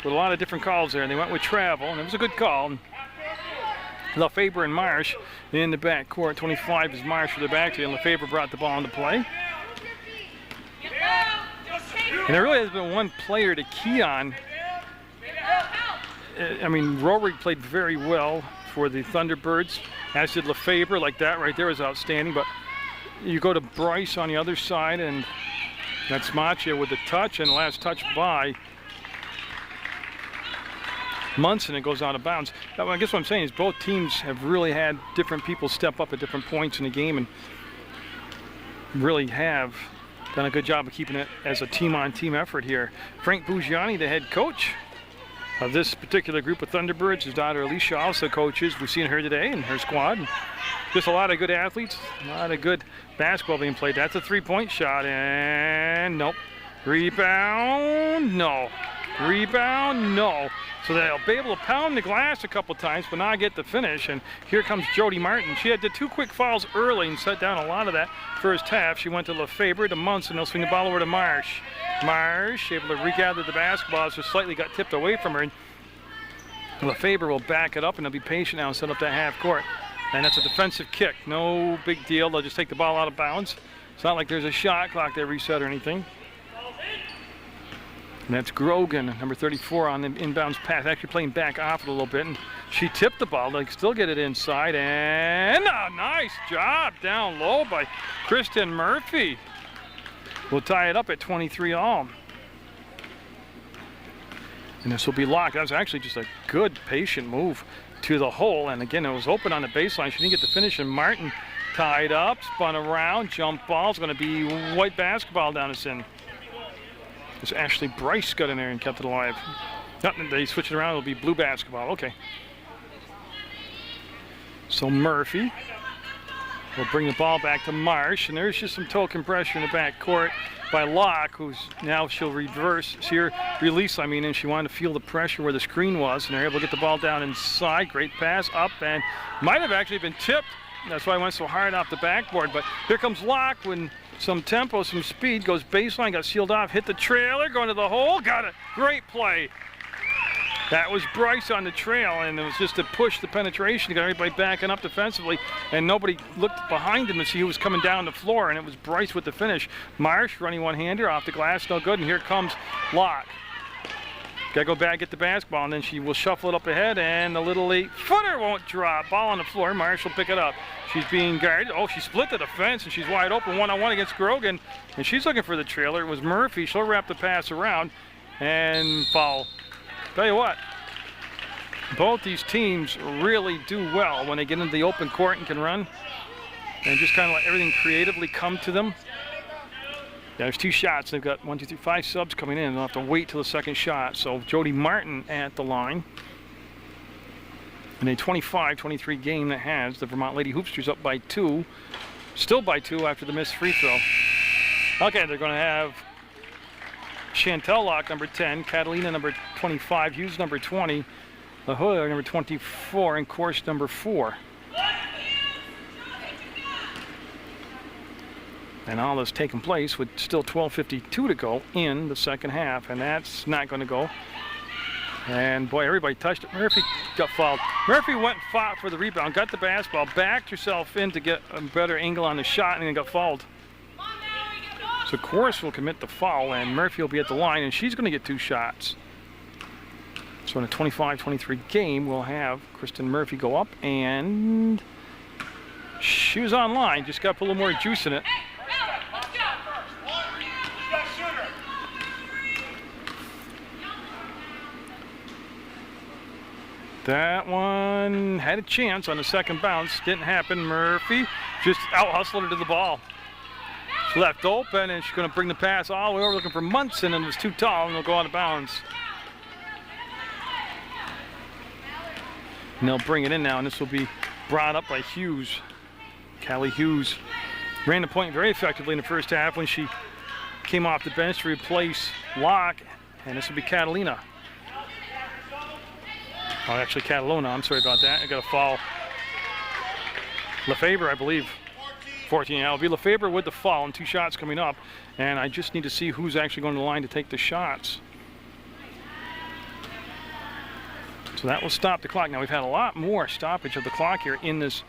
with a lot of different calls there, and they went with travel, and it was a good call. LeFabre and Marsh in the back court. 25 is Marsh for the back to you, and LeFabre brought the ball into play. And there really has been one player to key on. I mean, Rowery played very well for the Thunderbirds, as did LeFabre. Like that right there was outstanding, but you go to Bryce on the other side, and that's Machia with the touch, and the last touch by Munson, it goes out of bounds. I guess what I'm saying is both teams have really had different people step up at different points in the game and really have done a good job of keeping it as a team-on-team effort here. Frank Buggiani, the head coach of this particular group of Thunderbirds, his daughter Alicia also coaches. We've seen her today and her squad. Just a lot of good athletes, a lot of good basketball being played. That's a three-point shot, and nope. Rebound, no. Rebound, no. So they'll be able to pound the glass a couple times, but not get the finish. And here comes Jody Martin. She had the 2 quick fouls early and set down a lot of that first half. She went to LeFabre, to Munson. They'll swing the ball over to Marsh. Marsh able to regather the basketball, so slightly got tipped away from her. And LeFabre will back it up, and they'll be patient now and set up that half court. And that's a defensive kick. No big deal. They'll just take the ball out of bounds. It's not like there's a shot clock there reset or anything. And that's Grogan, number 34, on the inbounds pass, actually playing back off it a little bit. And she tipped the ball. They still get it inside. And a nice job down low by Kristen Murphy. We'll tie it up at 23 all. And this will be locked. That was actually just a good, patient move to the hole. And again, it was open on the baseline. She didn't get the finish. And Martin tied up, spun around, jump ball. It's going to be white basketball down the sin. As Ashley Bryce got in there and kept it alive. Nothing, they switched it around, it'll be blue basketball. Okay. So Murphy will bring the ball back to Marsh, and there's just some token pressure in the back court by Locke, who's now she'll reverse, see her release, and she wanted to feel the pressure where the screen was, and they're able to get the ball down inside. Great pass up, and might have actually been tipped. That's why I went so hard off the backboard, but here comes Locke when some tempo, some speed, goes baseline, got sealed off, hit the trailer, going to the hole, got it. Great play. That was Bryce on the trail, and it was just to push the penetration, got everybody backing up defensively, and nobody looked behind him to see who was coming down the floor, and it was Bryce with the finish. Marsh running one-hander off the glass, no good, and here comes Locke. Got to go back, get the basketball, and then she will shuffle it up ahead, and the little 8-footer won't drop. Ball on the floor, Marsh will pick it up. She's being guarded. Oh, she split the defense, and she's wide open one-on-one against Grogan, and she's looking for the trailer. It was Murphy. She'll wrap the pass around, and foul. Tell you what, both these teams really do well when they get into the open court and can run, and just kind of let everything creatively come to them. Yeah, there's 2 shots. They've got 1, 2, 3, 5 subs coming in. They'll have to wait till the second shot. So Jody Martin at the line. In a 25-23 game that has the Vermont Lady Hoopsters up by 2. Still by 2 after the missed free throw. Okay, they're going to have Chantel Locke, number 10, Catalina, number 25, Hughes, number 20, LaHoya, number 24, and Course, number 4. And all this taking place with still 12:52 to go in the second half, and that's not going to go. And boy, everybody touched it. Murphy got fouled. Murphy went and fought for the rebound, got the basketball, backed herself in to get a better angle on the shot, and then got fouled. So Course will commit the foul, and Murphy will be at the line, and she's going to get 2 shots. So in a 25-23 game, we'll have Kristen Murphy go up, and she was online. Just got to put a little more juice in it. That one had a chance on the second bounce. Didn't happen. Murphy just out-hustled her to the ball. She left open, and she's going to bring the pass all the way over, looking for Munson, and it was too tall, and they'll go out of bounds. And they'll bring it in now, and this will be brought up by Hughes. Callie Hughes ran the point very effectively in the first half when she came off the bench to replace Locke, and this will be Catalina. Oh, actually Catalona, I'm sorry about that. I got a foul. Lefebvre, I believe. 14, yeah, it'll be Lefebvre with the foul and 2 shots coming up. And I just need to see who's actually going to the line to take the shots. So that will stop the clock. Now we've had a lot more stoppage of the clock here in this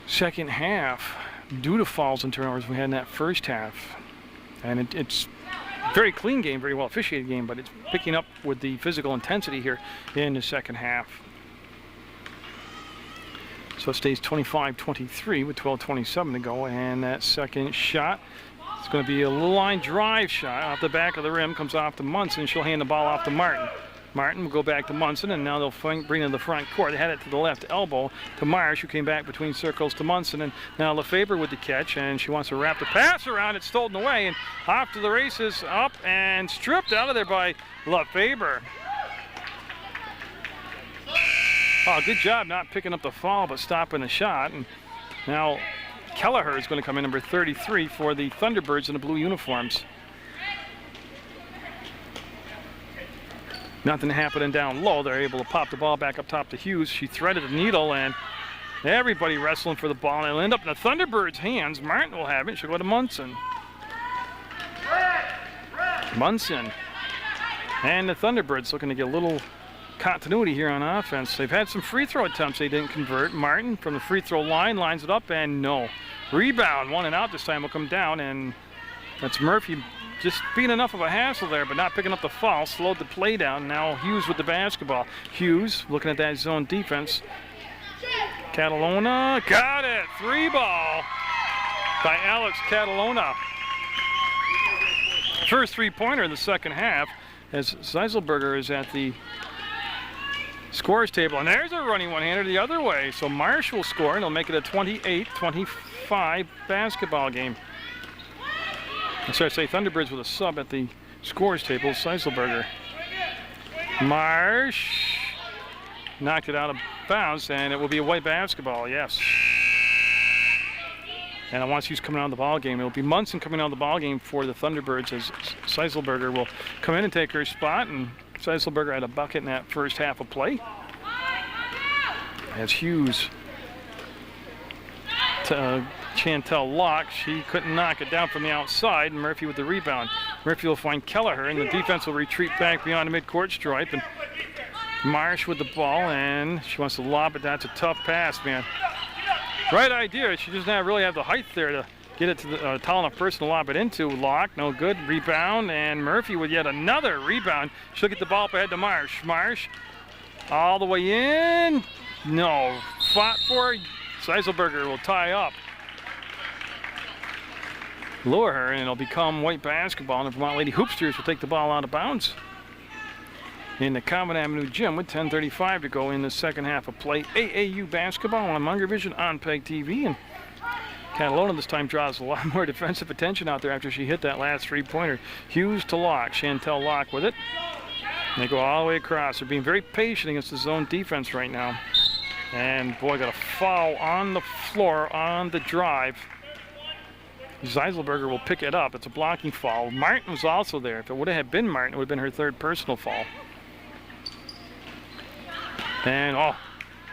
second half due to fouls and turnovers we had in that first half. And it's a very clean game, very well officiated game, but it's picking up with the physical intensity here in the second half. So it stays 25-23 with 12:27 to go, and that second shot, it's going to be a little line drive shot off the back of the rim, comes off to Munson. She'll hand the ball off to Martin. Martin will go back to Munson, and now they'll bring it to the front court. They had it to the left elbow to Marsh, who came back between circles to Munson, and now Lefebvre with the catch, and she wants to wrap the pass around. It's stolen away, and off to the races, up and stripped out of there by Lefebvre. Oh, good job not picking up the foul, but stopping the shot. And now Kelleher is going to come in, number 33, for the Thunderbirds in the blue uniforms. Nothing happening down low. They're able to pop the ball back up top to Hughes. She threaded the needle, and everybody wrestling for the ball. And it'll end up in the Thunderbirds' hands. Martin will have it. She'll go to Munson. Munson. And the Thunderbirds looking to get a little continuity here on offense. They've had some free throw attempts they didn't convert. Martin from the free throw line lines it up, and no. Rebound, 1 and out this time, will come down, and That's Murphy just being enough of a hassle there, but not picking up the foul. Slowed the play down. Now Hughes with the basketball. Hughes looking at that zone defense. Catalona got it. 3-ball by Alex Catalona. First three-pointer in the second half as Zeiselberger is at the scores table. And there's a running one-hander the other way. So Marsh will score, and he'll make it a 28-25 basketball game. I'm sorry, I say Thunderbirds with a sub at the scores table, Zeiselberger. Marsh knocked it out of bounds, and it will be a white basketball, yes. And once he's coming out of the ball game, it'll be Munson coming out of the ball game for the Thunderbirds as Zeiselberger will come in and take her spot. And Zeiselberger had a bucket in that first half of play. As Hughes to Chantel Locke, she couldn't knock it down from the outside. And Murphy with the rebound. Murphy will find Kelleher, and the defense will retreat back beyond the midcourt stripe. And Marsh with the ball, and she wants to lob it. That's a tough pass, man. Right idea. She does not really have the height there to get it to the tall enough person to lob it into. Locke, no good. Rebound, and Murphy with yet another rebound. She'll get the ball up ahead to Marsh. Marsh all the way in. No. Fought for. Zeiselberger will tie up. Lure her, and it'll become white basketball, and the Vermont Lady Hoopsters will take the ball out of bounds in the Common Avenue Gym with 10:35 to go in the second half of play. AAU basketball on Munger Vision on PEGTV, and Catalona this time draws a lot more defensive attention out there after she hit that last three-pointer. Hughes to Locke, Chantel Locke with it. And they go all the way across. They're being very patient against the zone defense right now. And boy, got a foul on the floor on the drive. Zeiselberger will pick it up. It's a blocking foul. Martin was also there. If it would have been Martin, it would have been her third personal foul. And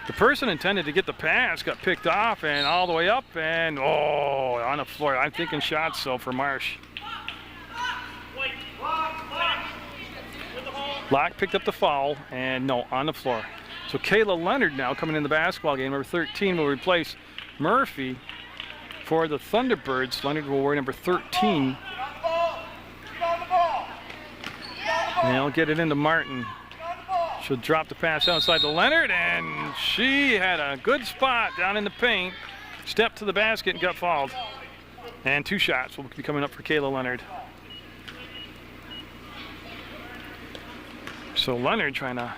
the person intended to get the pass got picked off and all the way up and on the floor. I'm thinking shots so for Marsh. Locke picked up the foul and no, on the floor. So Kayla Leonard now coming in the basketball game. Number 13 will replace Murphy for the Thunderbirds. Leonard will wear number 13. And they'll get it into Martin. She'll drop the pass outside to Leonard, and she had a good spot down in the paint. Stepped to the basket and got fouled. And two shots will be coming up for Kayla Leonard. So Leonard trying to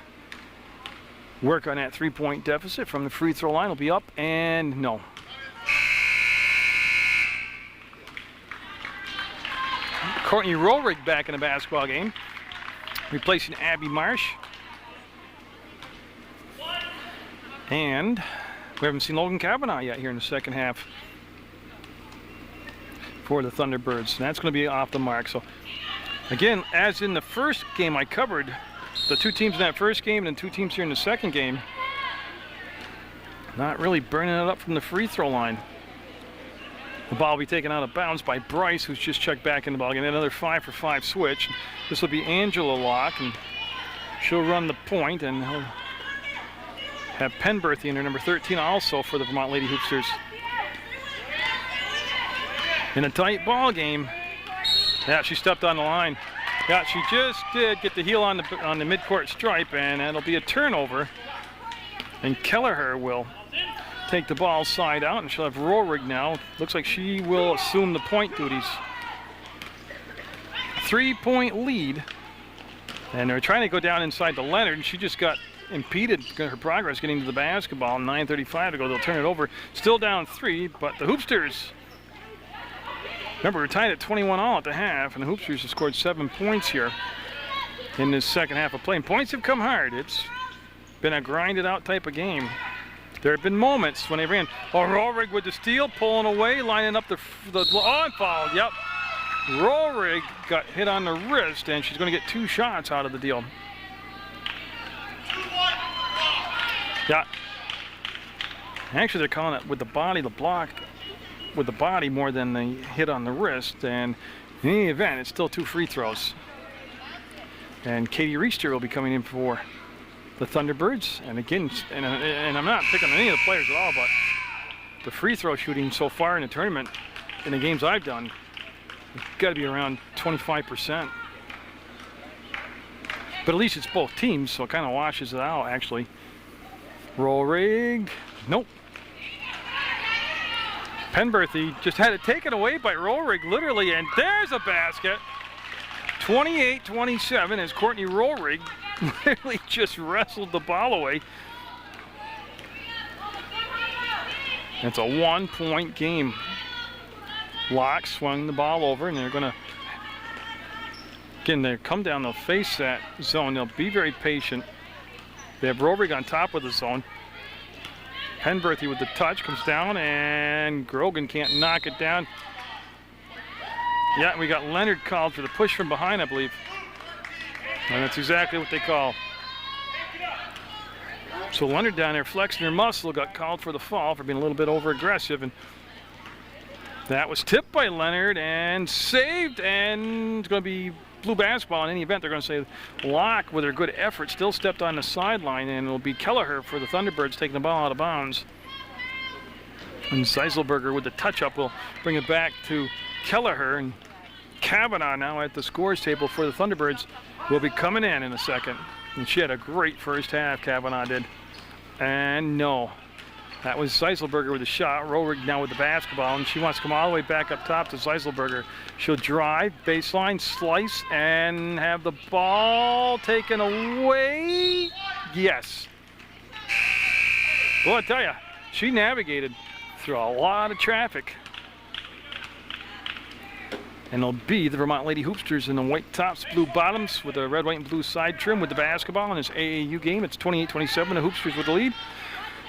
work on that three-point deficit from the free throw line. Will be up and no. Courtney Rohrig back in the basketball game, replacing Abby Marsh. And we haven't seen Logan Kavanaugh yet here in the second half for the Thunderbirds. And that's going to be off the mark. So, again, as in the first game I covered, the two teams in that first game and then two teams here in the second game, not really burning it up from the free throw line. The ball will be taken out of bounds by Bryce, who's just checked back in the ball game. Another 5-for-5 switch. This will be Angela Locke, and she'll run the point, and he'll have Penberthy in her number 13 also for the Vermont Lady Hoopsters. In a tight ball game. Yeah, she stepped on the line. Yeah, she just did get the heel on the midcourt stripe, and that'll be a turnover. And Kelleher will take the ball side out, and she'll have Rohrig now. Looks like she will assume the point duties. 3-point lead. And they're trying to go down inside to Leonard, and she just got impeded her progress getting to the basketball. 9:35 to go. They'll turn it over. Still down 3, but the Hoopsters, remember, we're tied at 21 all at the half, and the Hoopsters have scored 7 points here in this second half of play. And points have come hard. It's been a grinded out type of game. There have been moments when they ran. Rohrig with the steal, pulling away, lining up the foul. Yep. Rohrig got hit on the wrist, and she's going to get 2 shots out of the deal. Yeah. Actually, they're calling it with the body, the block with the body more than the hit on the wrist. And in any event, it's still 2 free throws. And Katie Reister will be coming in for the Thunderbirds. And again, and I'm not picking on any of the players at all, but the free throw shooting so far in the tournament, in the games I've done, got to be around 25%. But at least it's both teams, so it kind of washes it out, actually. Roll rig. Nope. Penberthy just had it taken away by Rollrig, literally, and there's a basket. 28-27 as Courtney Rollrig literally just wrestled the ball away. It's a 1-point game. Locke swung the ball over, and they're going to, again, they come down, they'll face that zone. They'll be very patient. They have Rollrig on top of the zone. Penberthy with the touch comes down, and Grogan can't knock it down. Yeah, we got Leonard called for the push from behind, I believe. And that's exactly what they call. So Leonard down there flexing her muscle, got called for the fall for being a little bit over aggressive, and that was tipped by Leonard and saved, and it's going to be blue basketball. In any event, they're going to say Locke, with her good effort, still stepped on the sideline, and it'll be Kelleher for the Thunderbirds taking the ball out of bounds. And Seiselberger with the touch-up will bring it back to Kelleher, and Kavanaugh now at the scores table for the Thunderbirds will be coming in a second. And she had a great first half, Kavanaugh did. And no, that was Seiselberger with the shot. Rollrig now with the basketball, and she wants to come all the way back up top to Seiselberger. She'll drive, baseline, slice, and have the ball taken away. Yes. Well, I tell you, she navigated through a lot of traffic. And it'll be the Vermont Lady Hoopsters in the white tops, blue bottoms with a red, white, and blue side trim with the basketball in this AAU game. It's 28-27, the Hoopsters with the lead.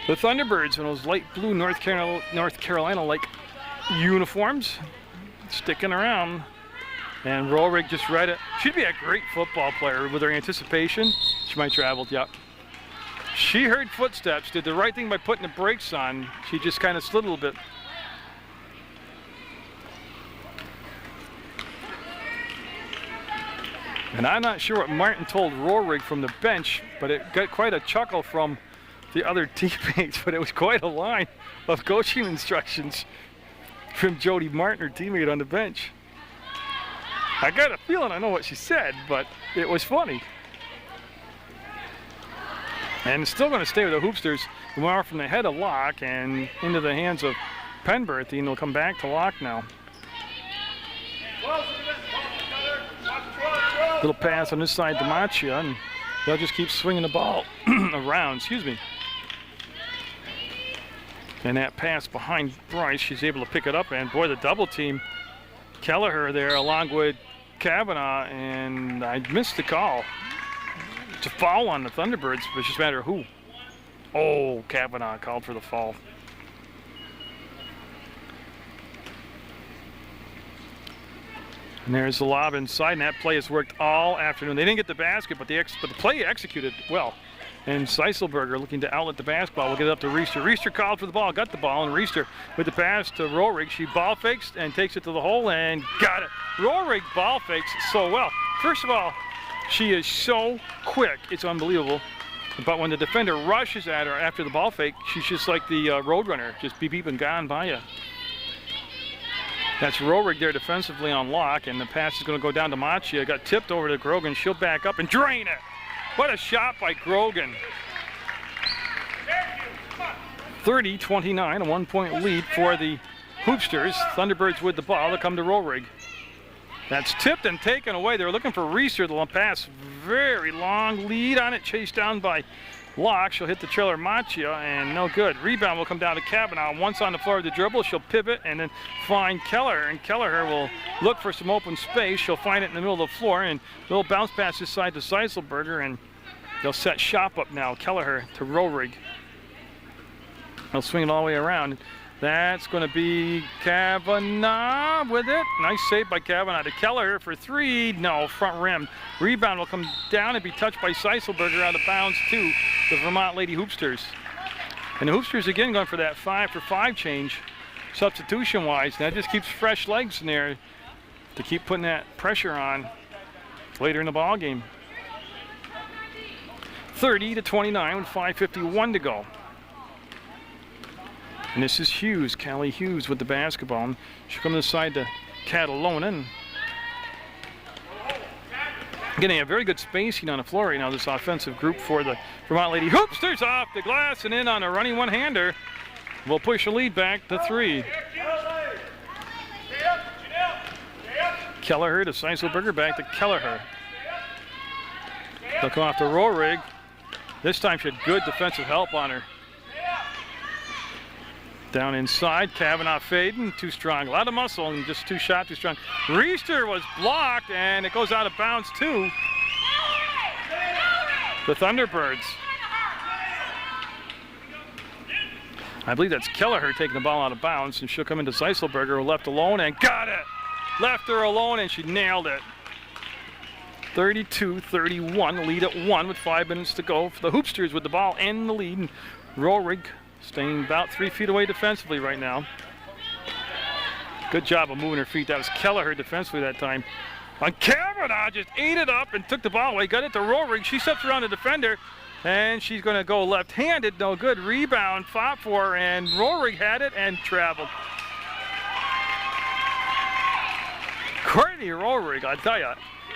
The Thunderbirds in those light blue North Carolina-like uniforms, sticking around. And Rollrig just read it. She'd be a great football player with her anticipation. She might travel, yep. She heard footsteps, did the right thing by putting the brakes on. She just kind of slid a little bit. And I'm not sure what Martin told Rollrig from the bench, but it got quite a chuckle from the other teammates, but it was quite a line of coaching instructions from Jody Martin, her teammate on the bench. I got a feeling I know what she said, but it was funny. And it's still going to stay with the Hoopsters, who are from the head of Locke and into the hands of Penberthy, and they'll come back to Locke now. Little pass on this side to Machia, and they'll just keep swinging the ball around, excuse me. And that pass behind Bryce, she's able to pick it up, and boy, the double team. Kelleher there along with Kavanaugh, and I missed the call. It's a foul on the Thunderbirds, but it's just a matter of who. Oh, Kavanaugh called for the fall. And there's the lob inside, and that play has worked all afternoon. They didn't get the basket, but the play executed well. And Seiselberger looking to outlet the basketball. We'll get it up to Reister. Reister called for the ball, got the ball, and Reister with the pass to Rollrig. She ball fakes and takes it to the hole and got it. Rollrig ball fakes so well. First of all, she is so quick, it's unbelievable. But when the defender rushes at her after the ball fake, she's just like the roadrunner, just beep beep and gone by you. That's Rollrig there defensively on Locke, and the pass is going to go down to Machia. Got tipped over to Grogan. She'll back up and drain it. What a shot by Grogan. 30-29, a 1-point lead for the Hoopsters. Thunderbirds with the ball. They'll come to Rollrig. That's tipped and taken away. They were looking for Reister. The pass, very long lead on it, chased down by Locke. She'll hit the trailer Machia, and no good. Rebound will come down to Kavanaugh. Once on the floor of the dribble, she'll pivot and then find Kelleher, and Kelleher will look for some open space. She'll find it in the middle of the floor, and a little bounce pass this side to Seiselberger, and they'll set shop up now. Kelleher to Rollrig. They'll swing it all the way around. That's going to be Kavanaugh with it. Nice save by Kavanaugh to Kelleher for three. No, front rim. Rebound will come down and be touched by Seiselberger out of bounds to the Vermont Lady Hoopsters. And the Hoopsters again going for that 5-for-5 change, substitution-wise. That just keeps fresh legs in there to keep putting that pressure on later in the ball game. 30-29 with 5:51 to go. And this is Hughes, Callie Hughes with the basketball. She'll come to the side to Catalona. Getting a very good spacing on the floor right now, this offensive group for the Vermont Lady Hoopsters. Off the glass and in on a running one-hander. Will push the lead back to 3. Kelleher to Seiselberger, back to Kelleher. They'll come off to Rohrig. This time she had good defensive help on her. Down inside, Kavanaugh fading, too strong. A lot of muscle and just 2 shots too strong. Reister was blocked and it goes out of bounds too. The Thunderbirds. I believe that's Kelleher taking the ball out of bounds, and she'll come into Seiselberger, who left alone and got it. Left her alone and she nailed it. 32-31, lead at 1 with 5 minutes to go. For the Hoopsters with the ball and the lead. And Rohrig staying about 3 feet away defensively right now. Good job of moving her feet. That was Kelleher defensively that time. On Kavanaugh just ate it up and took the ball away. Got it to Rohrig. She steps around the defender and she's going to go left-handed. No good. Rebound, fought for her, and Rohrig had it and traveled. Courtney Rohrig, I tell you,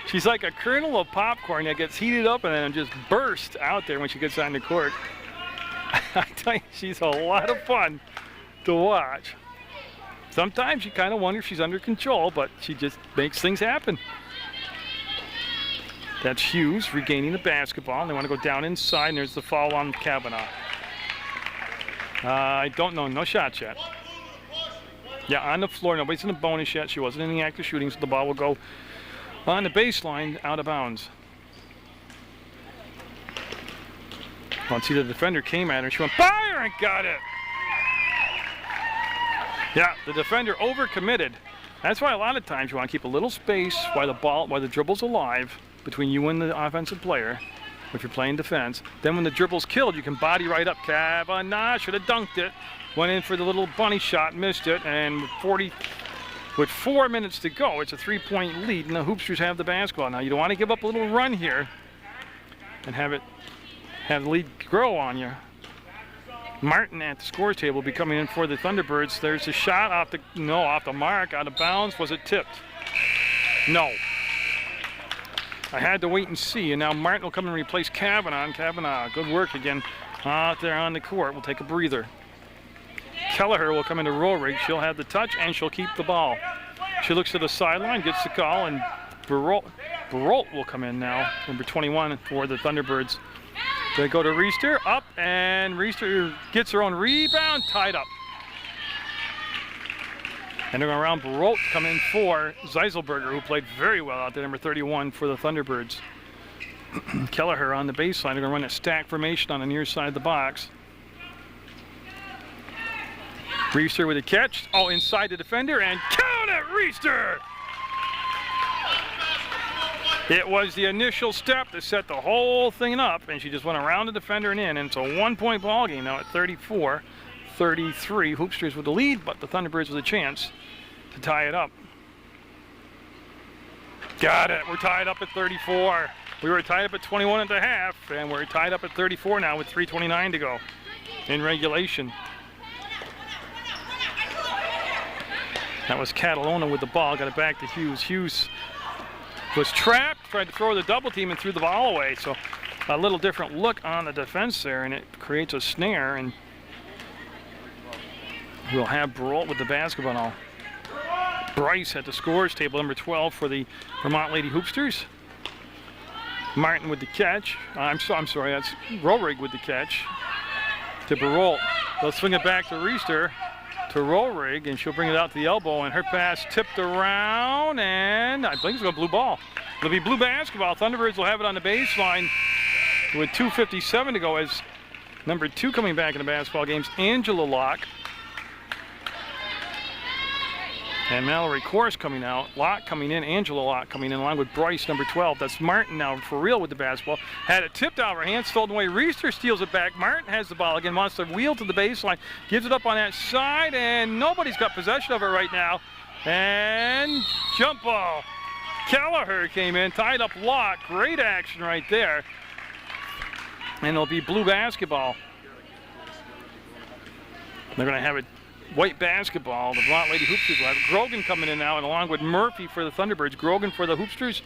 she's like a kernel of popcorn that gets heated up and then just bursts out there when she gets on the court. I tell you, she's a lot of fun to watch. Sometimes you kind of wonder if she's under control, but she just makes things happen. That's Hughes regaining the basketball, and they want to go down inside, and there's the foul on Kavanaugh. I don't know, no shots yet. Yeah, on the floor, nobody's in the bonus yet. She wasn't in the act of shooting, so the ball will go on the baseline, out of bounds. Once the defender came at her, she went fire and got it. Yeah, the defender overcommitted. That's why a lot of times you want to keep a little space while the dribble's alive between you and the offensive player, if you're playing defense. Then when the dribble's killed, you can body right up. Kavanaugh should have dunked it. Went in for the little bunny shot, missed it, and with 4 minutes to go, it's a 3-point lead, and the Hoopsters have the basketball. Now, you don't want to give up a little run here and have the lead grow on you. Martin at the scores table will be coming in for the Thunderbirds. There's a shot off the mark, out of bounds. Was it tipped? No. I had to wait and see, and now Martin will come and replace Kavanaugh. And Kavanaugh, good work again out there on the court. We'll take a breather. Kelleher will come into Rohrig. She'll have the touch, and she'll keep the ball. She looks to the sideline, gets the call, and Barolt will come in now, number 21 for the Thunderbirds. They go to Reister, up, and Reister gets her own rebound, tied up. And they're going around Barolt to come in for Seiselberger, who played very well out there, number 31 for the Thunderbirds. Kelleher on the baseline. They're going to run a stack formation on the near side of the box. Reister with a catch. Oh, inside the defender, and count it, Reister! It was the initial step that set the whole thing up, and she just went around the defender and in, and it's a 1-point ball game now at 34-33. Hoopsters with the lead, but the Thunderbirds with a chance to tie it up. Got it. We're tied up at 34. We were tied up at 21 and a half, and we're tied up at 34 now with 3:29 to go in regulation. That was Catalona with the ball. Got it back to Hughes. Hughes was trapped, tried to throw the double team and threw the ball away. So a little different look on the defense there, and it creates a snare. And we'll have Barolt with the basketball now. Bryce at the scores table, number 12 for the Vermont Lady Hoopsters. Martin with the catch. I'm sorry, that's Rohrig with the catch. To Barolt. They'll swing it back to Reister. To Rohrig, and she'll bring it out to the elbow, and her pass tipped around, and I think it's going to blue ball. It'll be blue basketball. Thunderbirds will have it on the baseline with 2:57 to go as number 2 coming back in the basketball game's Angela Locke. And Mallory Course coming out, Locke coming in, Angela Locke coming in along with Bryce, number 12. That's Martin now for real with the basketball. Had it tipped out of her hands, stolen away. Reister steals it back. Martin has the ball again, wants to wheel to the baseline, gives it up on that side, and nobody's got possession of it right now. And jump ball. Kelleher came in, tied up Locke. Great action right there. And it'll be blue basketball. They're going to have it white basketball. The Vermont Lady Hoopsters will have Grogan coming in now, and along with Murphy for the Thunderbirds. Grogan for the Hoopsters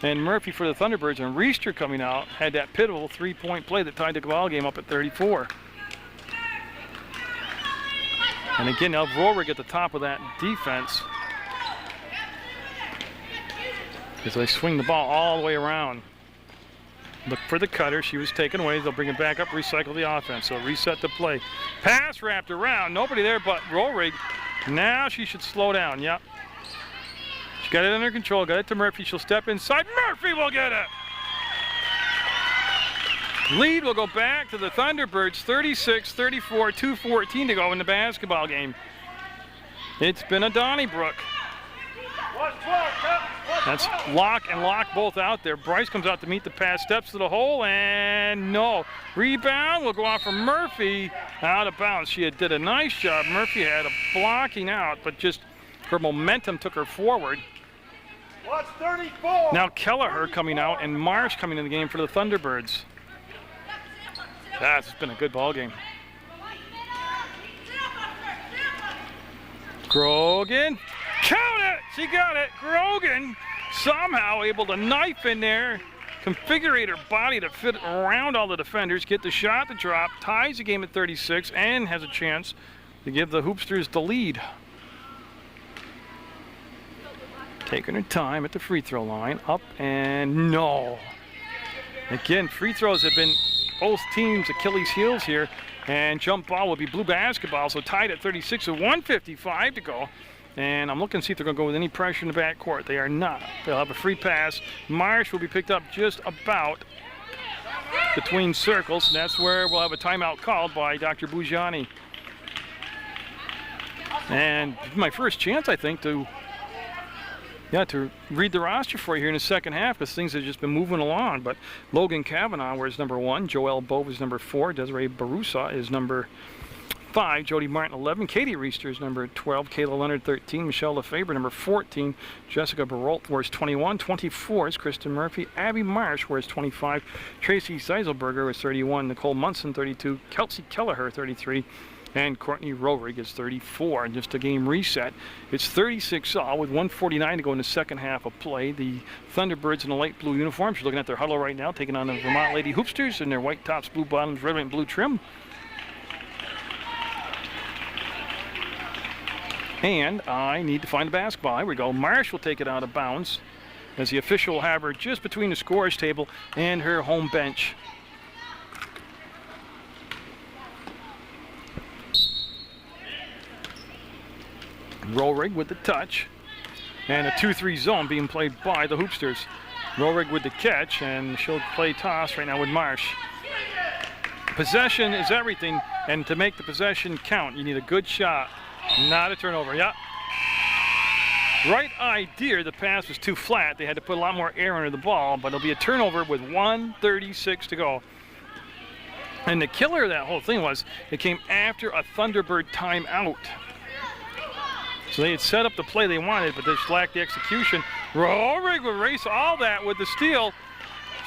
and Murphy for the Thunderbirds. And Reister coming out had that pivotal three-point play that tied the ball game up at 34. And again, now Rohrig at the top of that defense as they swing the ball all the way around. Look for the cutter. She was taken away. They'll bring it back up, recycle the offense. So reset the play. Pass wrapped around. Nobody there but Rohrig. Now she should slow down. Yep. She got it under control. Got it to Murphy. She'll step inside. Murphy will get it. Lead will go back to the Thunderbirds. 36-34, 2:14 to go in the basketball game. It's been a Donnybrook. That's Locke and Locke both out there. Bryce comes out to meet the pass, steps to the hole, and no. Rebound will go off from Murphy, out of bounds. She did a nice job. Murphy had a blocking out, but just her momentum took her forward. Watch 34. Now Kelleher coming out and Marsh coming in the game for the Thunderbirds. That's been a good ball game. Grogan. Count it! She got it. Grogan somehow able to knife in there, configure her body to fit around all the defenders, get the shot to drop, ties the game at 36, and has a chance to give the Hoopsters the lead. Taking her time at the free throw line. Up and no. Again, free throws have been both teams' Achilles heels here. And jump ball will be blue basketball, so tied at 36 with 1:55 to go. And I'm looking to see if they're going to go with any pressure in the backcourt. They are not. They'll have a free pass. Marsh will be picked up just about between circles. And that's where we'll have a timeout called by Dr. Bujani. And my first chance, I think, to read the roster for you here in the second half, because things have just been moving along. But Logan Kavanaugh wears number 1, Joelle Bove is number 4, Desiree Barusa is number 5, Jody Martin 11, Katie Reister is number 12, Kayla Leonard 13, Michelle Lefebvre number 14, Jessica Barolt wears 21, 24 is Kristen Murphy, Abby Marsh wears 25, Tracy Seiselberger is 31, Nicole Munson 32, Kelsey Kelleher 33, and Courtney Rohrig is 34. And just a game reset. It's 36-all with 1:49 to go in the second half of play. The Thunderbirds in the light blue uniforms. You're looking at their huddle right now, taking on the Vermont Lady Hoopsters in their white tops, blue bottoms, red and blue trim. And I need to find a basketball. Here we go. Marsh will take it out of bounds as the official will have her just between the scorer's table and her home bench. Rohrig with the touch, and a 2-3 zone being played by the Hoopsters. Rohrig with the catch, and she'll play toss right now with Marsh. Possession is everything, and to make the possession count, you need a good shot, not a turnover. Yep. Right idea, the pass was too flat. They had to put a lot more air under the ball, but it'll be a turnover with 1:36 to go. And the killer of that whole thing was it came after a Thunderbird timeout. So they had set up the play they wanted, but they just lacked the execution. Rohrig will erase all that with the steal.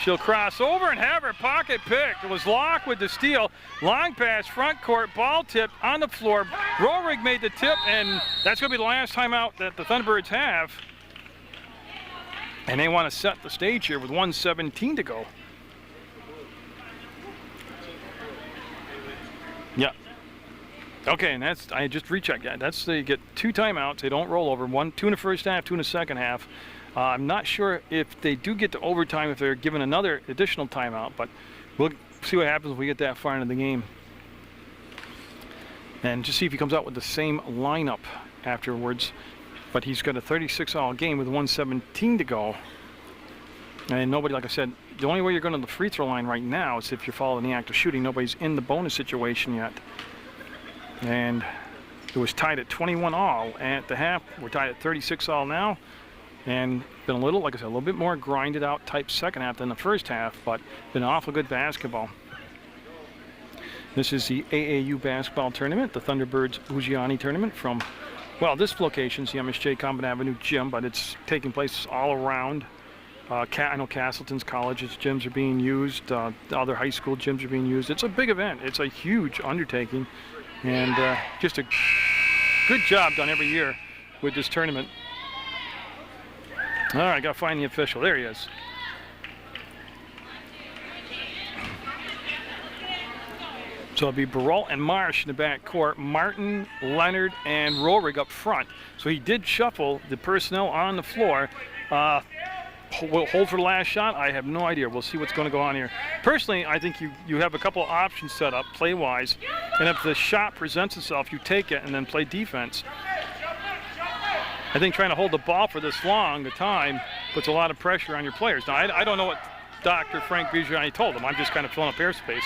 She'll cross over and have her pocket picked. It was Locke with the steal. Long pass, front court, ball tip on the floor. Rohrig made the tip, and that's going to be the last timeout that the Thunderbirds have. And they want to set the stage here with 1:17 to go. Yeah. Okay, and that's, I just rechecked that. That's, they get 2 timeouts. They don't roll over. 2 in the first half, 2 in the second half. I'm not sure if they do get to overtime, if they're given another additional timeout, but we'll see what happens if we get that far into the game. And just see if he comes out with the same lineup afterwards. But he's got a 36-all game with 1:17 to go. And nobody, like I said, the only way you're going to the free throw line right now is if you're following the act of shooting. Nobody's in the bonus situation yet. And it was tied at 21-all at the half. We're tied at 36-all now. And been a little, like I said, a little bit more grinded out type second half than the first half, but been awful good basketball. This is the AAU basketball tournament, the Thunderbirds Bujani tournament from, well, this location's the MSJ Common Avenue gym, but it's taking place all around. I know Castleton's college's gyms are being used. The other high school gyms are being used. It's a big event. It's a huge undertaking. And just a good job done every year with this tournament. All right, got to find the official. There he is. So it'll be Baralt and Marsh in the back court, Martin, Leonard, and Rohrig up front. So he did shuffle the personnel on the floor. Will hold for the last shot? I have no idea. We'll see what's going to go on here. Personally, I think you have a couple of options set up play-wise, and if the shot presents itself, you take it and then play defense. I think trying to hold the ball for this long a time puts a lot of pressure on your players. Now, I don't know what Dr. Frank Bigiani told them. I'm just kind of filling up airspace.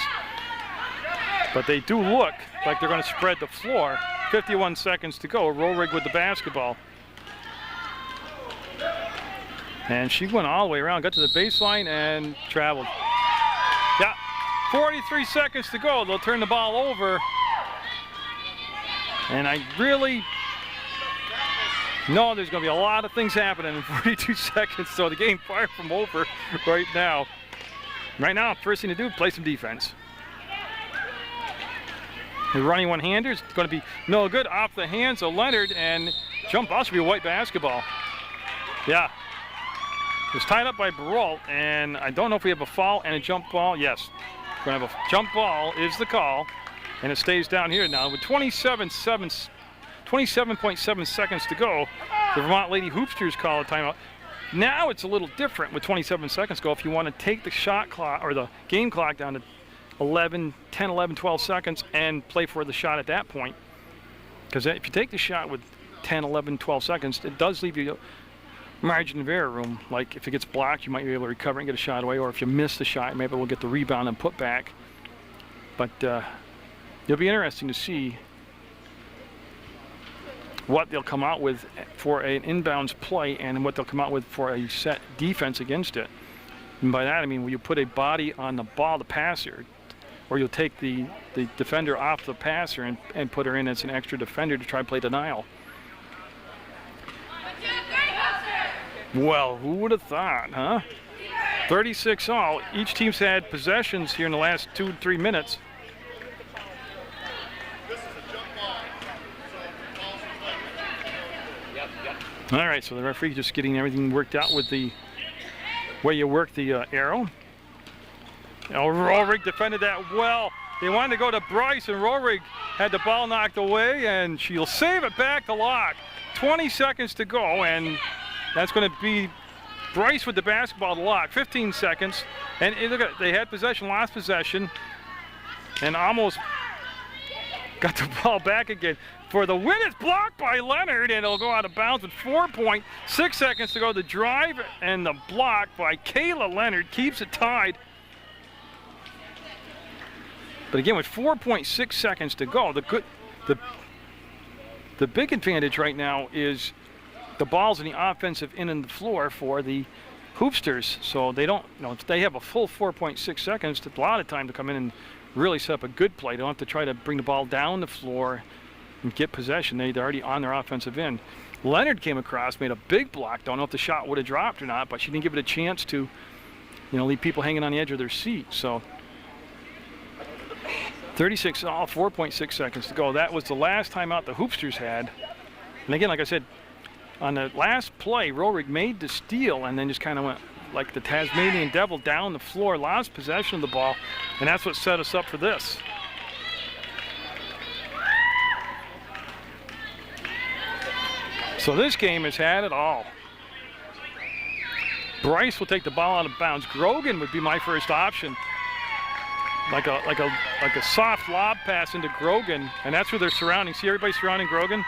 But they do look like they're going to spread the floor. 51 seconds to go. Rohrig with the basketball. And she went all the way around, got to the baseline, and traveled. Yeah, 43 seconds to go. They'll turn the ball over. And I really know there's going to be a lot of things happening in 42 seconds, so the game far from over right now. Right now, first thing to do, play some defense. The running one-hander is going to be no good off the hands of Leonard, and jump ball should be a white basketball. Yeah. It's tied up by Baralt, and I don't know if we have a foul and a jump ball. Yes, we're going to have a jump ball is the call, and it stays down here now with 27.7 seconds to go. The Vermont Lady Hoopsters call a timeout. Now it's a little different with 27 seconds to go. If you want to take the shot clock or the game clock down to 10, 11, 12 seconds and play for the shot at that point, because if you take the shot with 10, 11, 12 seconds, it does leave you margin of error room. Like if it gets blocked, you might be able to recover and get a shot away, or if you miss the shot, maybe we'll get the rebound and put back. But it'll be interesting to see what they'll come out with for an inbounds play and what they'll come out with for a set defense against it. And by that I mean, will you put a body on the ball, the passer, or you'll take the defender off the passer and put her in as an extra defender to try to play denial. Well, who would have thought, huh? 36 all. Each team's had possessions here in the last 2-3 minutes. All right, so the referee just getting everything worked out with the way you work the arrow. Oh, Rohrig defended that well. They wanted to go to Bryce, and Rohrig had the ball knocked away, and she'll save it back to Locke. 20 seconds to go, and that's going to be Bryce with the basketball to Locke. 15 seconds, and look at, they had possession, lost possession, and almost got the ball back again. For the win, it's blocked by Leonard, and it'll go out of bounds with 4.6 seconds to go. The drive and the block by Kayla Leonard keeps it tied. But again, with 4.6 seconds to go, the big advantage right now is the ball's in the offensive end of the floor for the Hoopsters. So they don't, if they have a full 4.6 seconds, it's a lot of time to come in and really set up a good play. They don't have to try to bring the ball down the floor and get possession. They're already on their offensive end. Leonard came across, made a big block. Don't know if the shot would have dropped or not, but she didn't give it a chance to, leave people hanging on the edge of their seat. So 36 all, 4.6 seconds to go. That was the last timeout the Hoopsters had. And again, like I said, on the last play, Rohrig made the steal and then just kind of went like the Tasmanian devil down the floor, lost possession of the ball, and that's what set us up for this. So this game has had it all. Bryce will take the ball out of bounds. Grogan would be my first option. Like a soft lob pass into Grogan, and that's who they're surrounding. See everybody surrounding Grogan?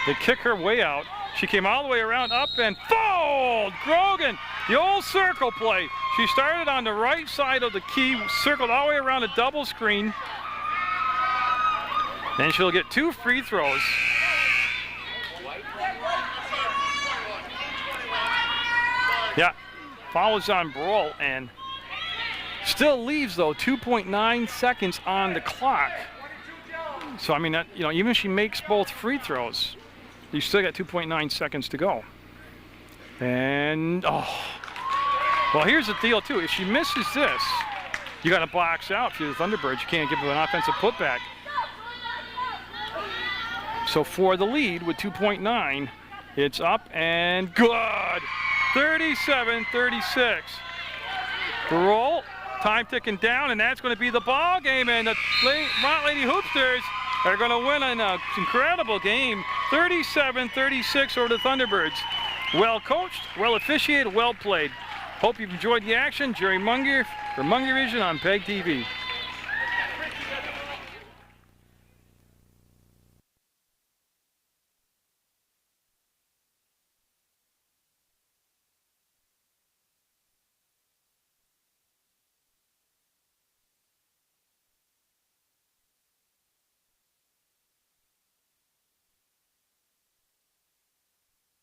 They kick her way out. She came all the way around, up and fold! Grogan, the old circle play. She started on the right side of the key, circled all the way around a double screen. And she'll get 2 free throws. Yeah, foul is on Baralt, and still leaves, though, 2.9 seconds on the clock. So, I mean, that, even if she makes both free throws, you still got 2.9 seconds to go. And, well, here's the deal, too. If she misses this, you got to box out. If you're the Thunderbirds, you can't give them an offensive putback. So for the lead with 2.9, it's up and good. 37-36. Roll, time ticking down, and that's going to be the ball game. And the Mont Lady Hoopsters are going to win an incredible game, 37-36 over the Thunderbirds. Well coached, well officiated, well played. Hope you've enjoyed the action. Jerry Munger for Munger Vision on PEGTV.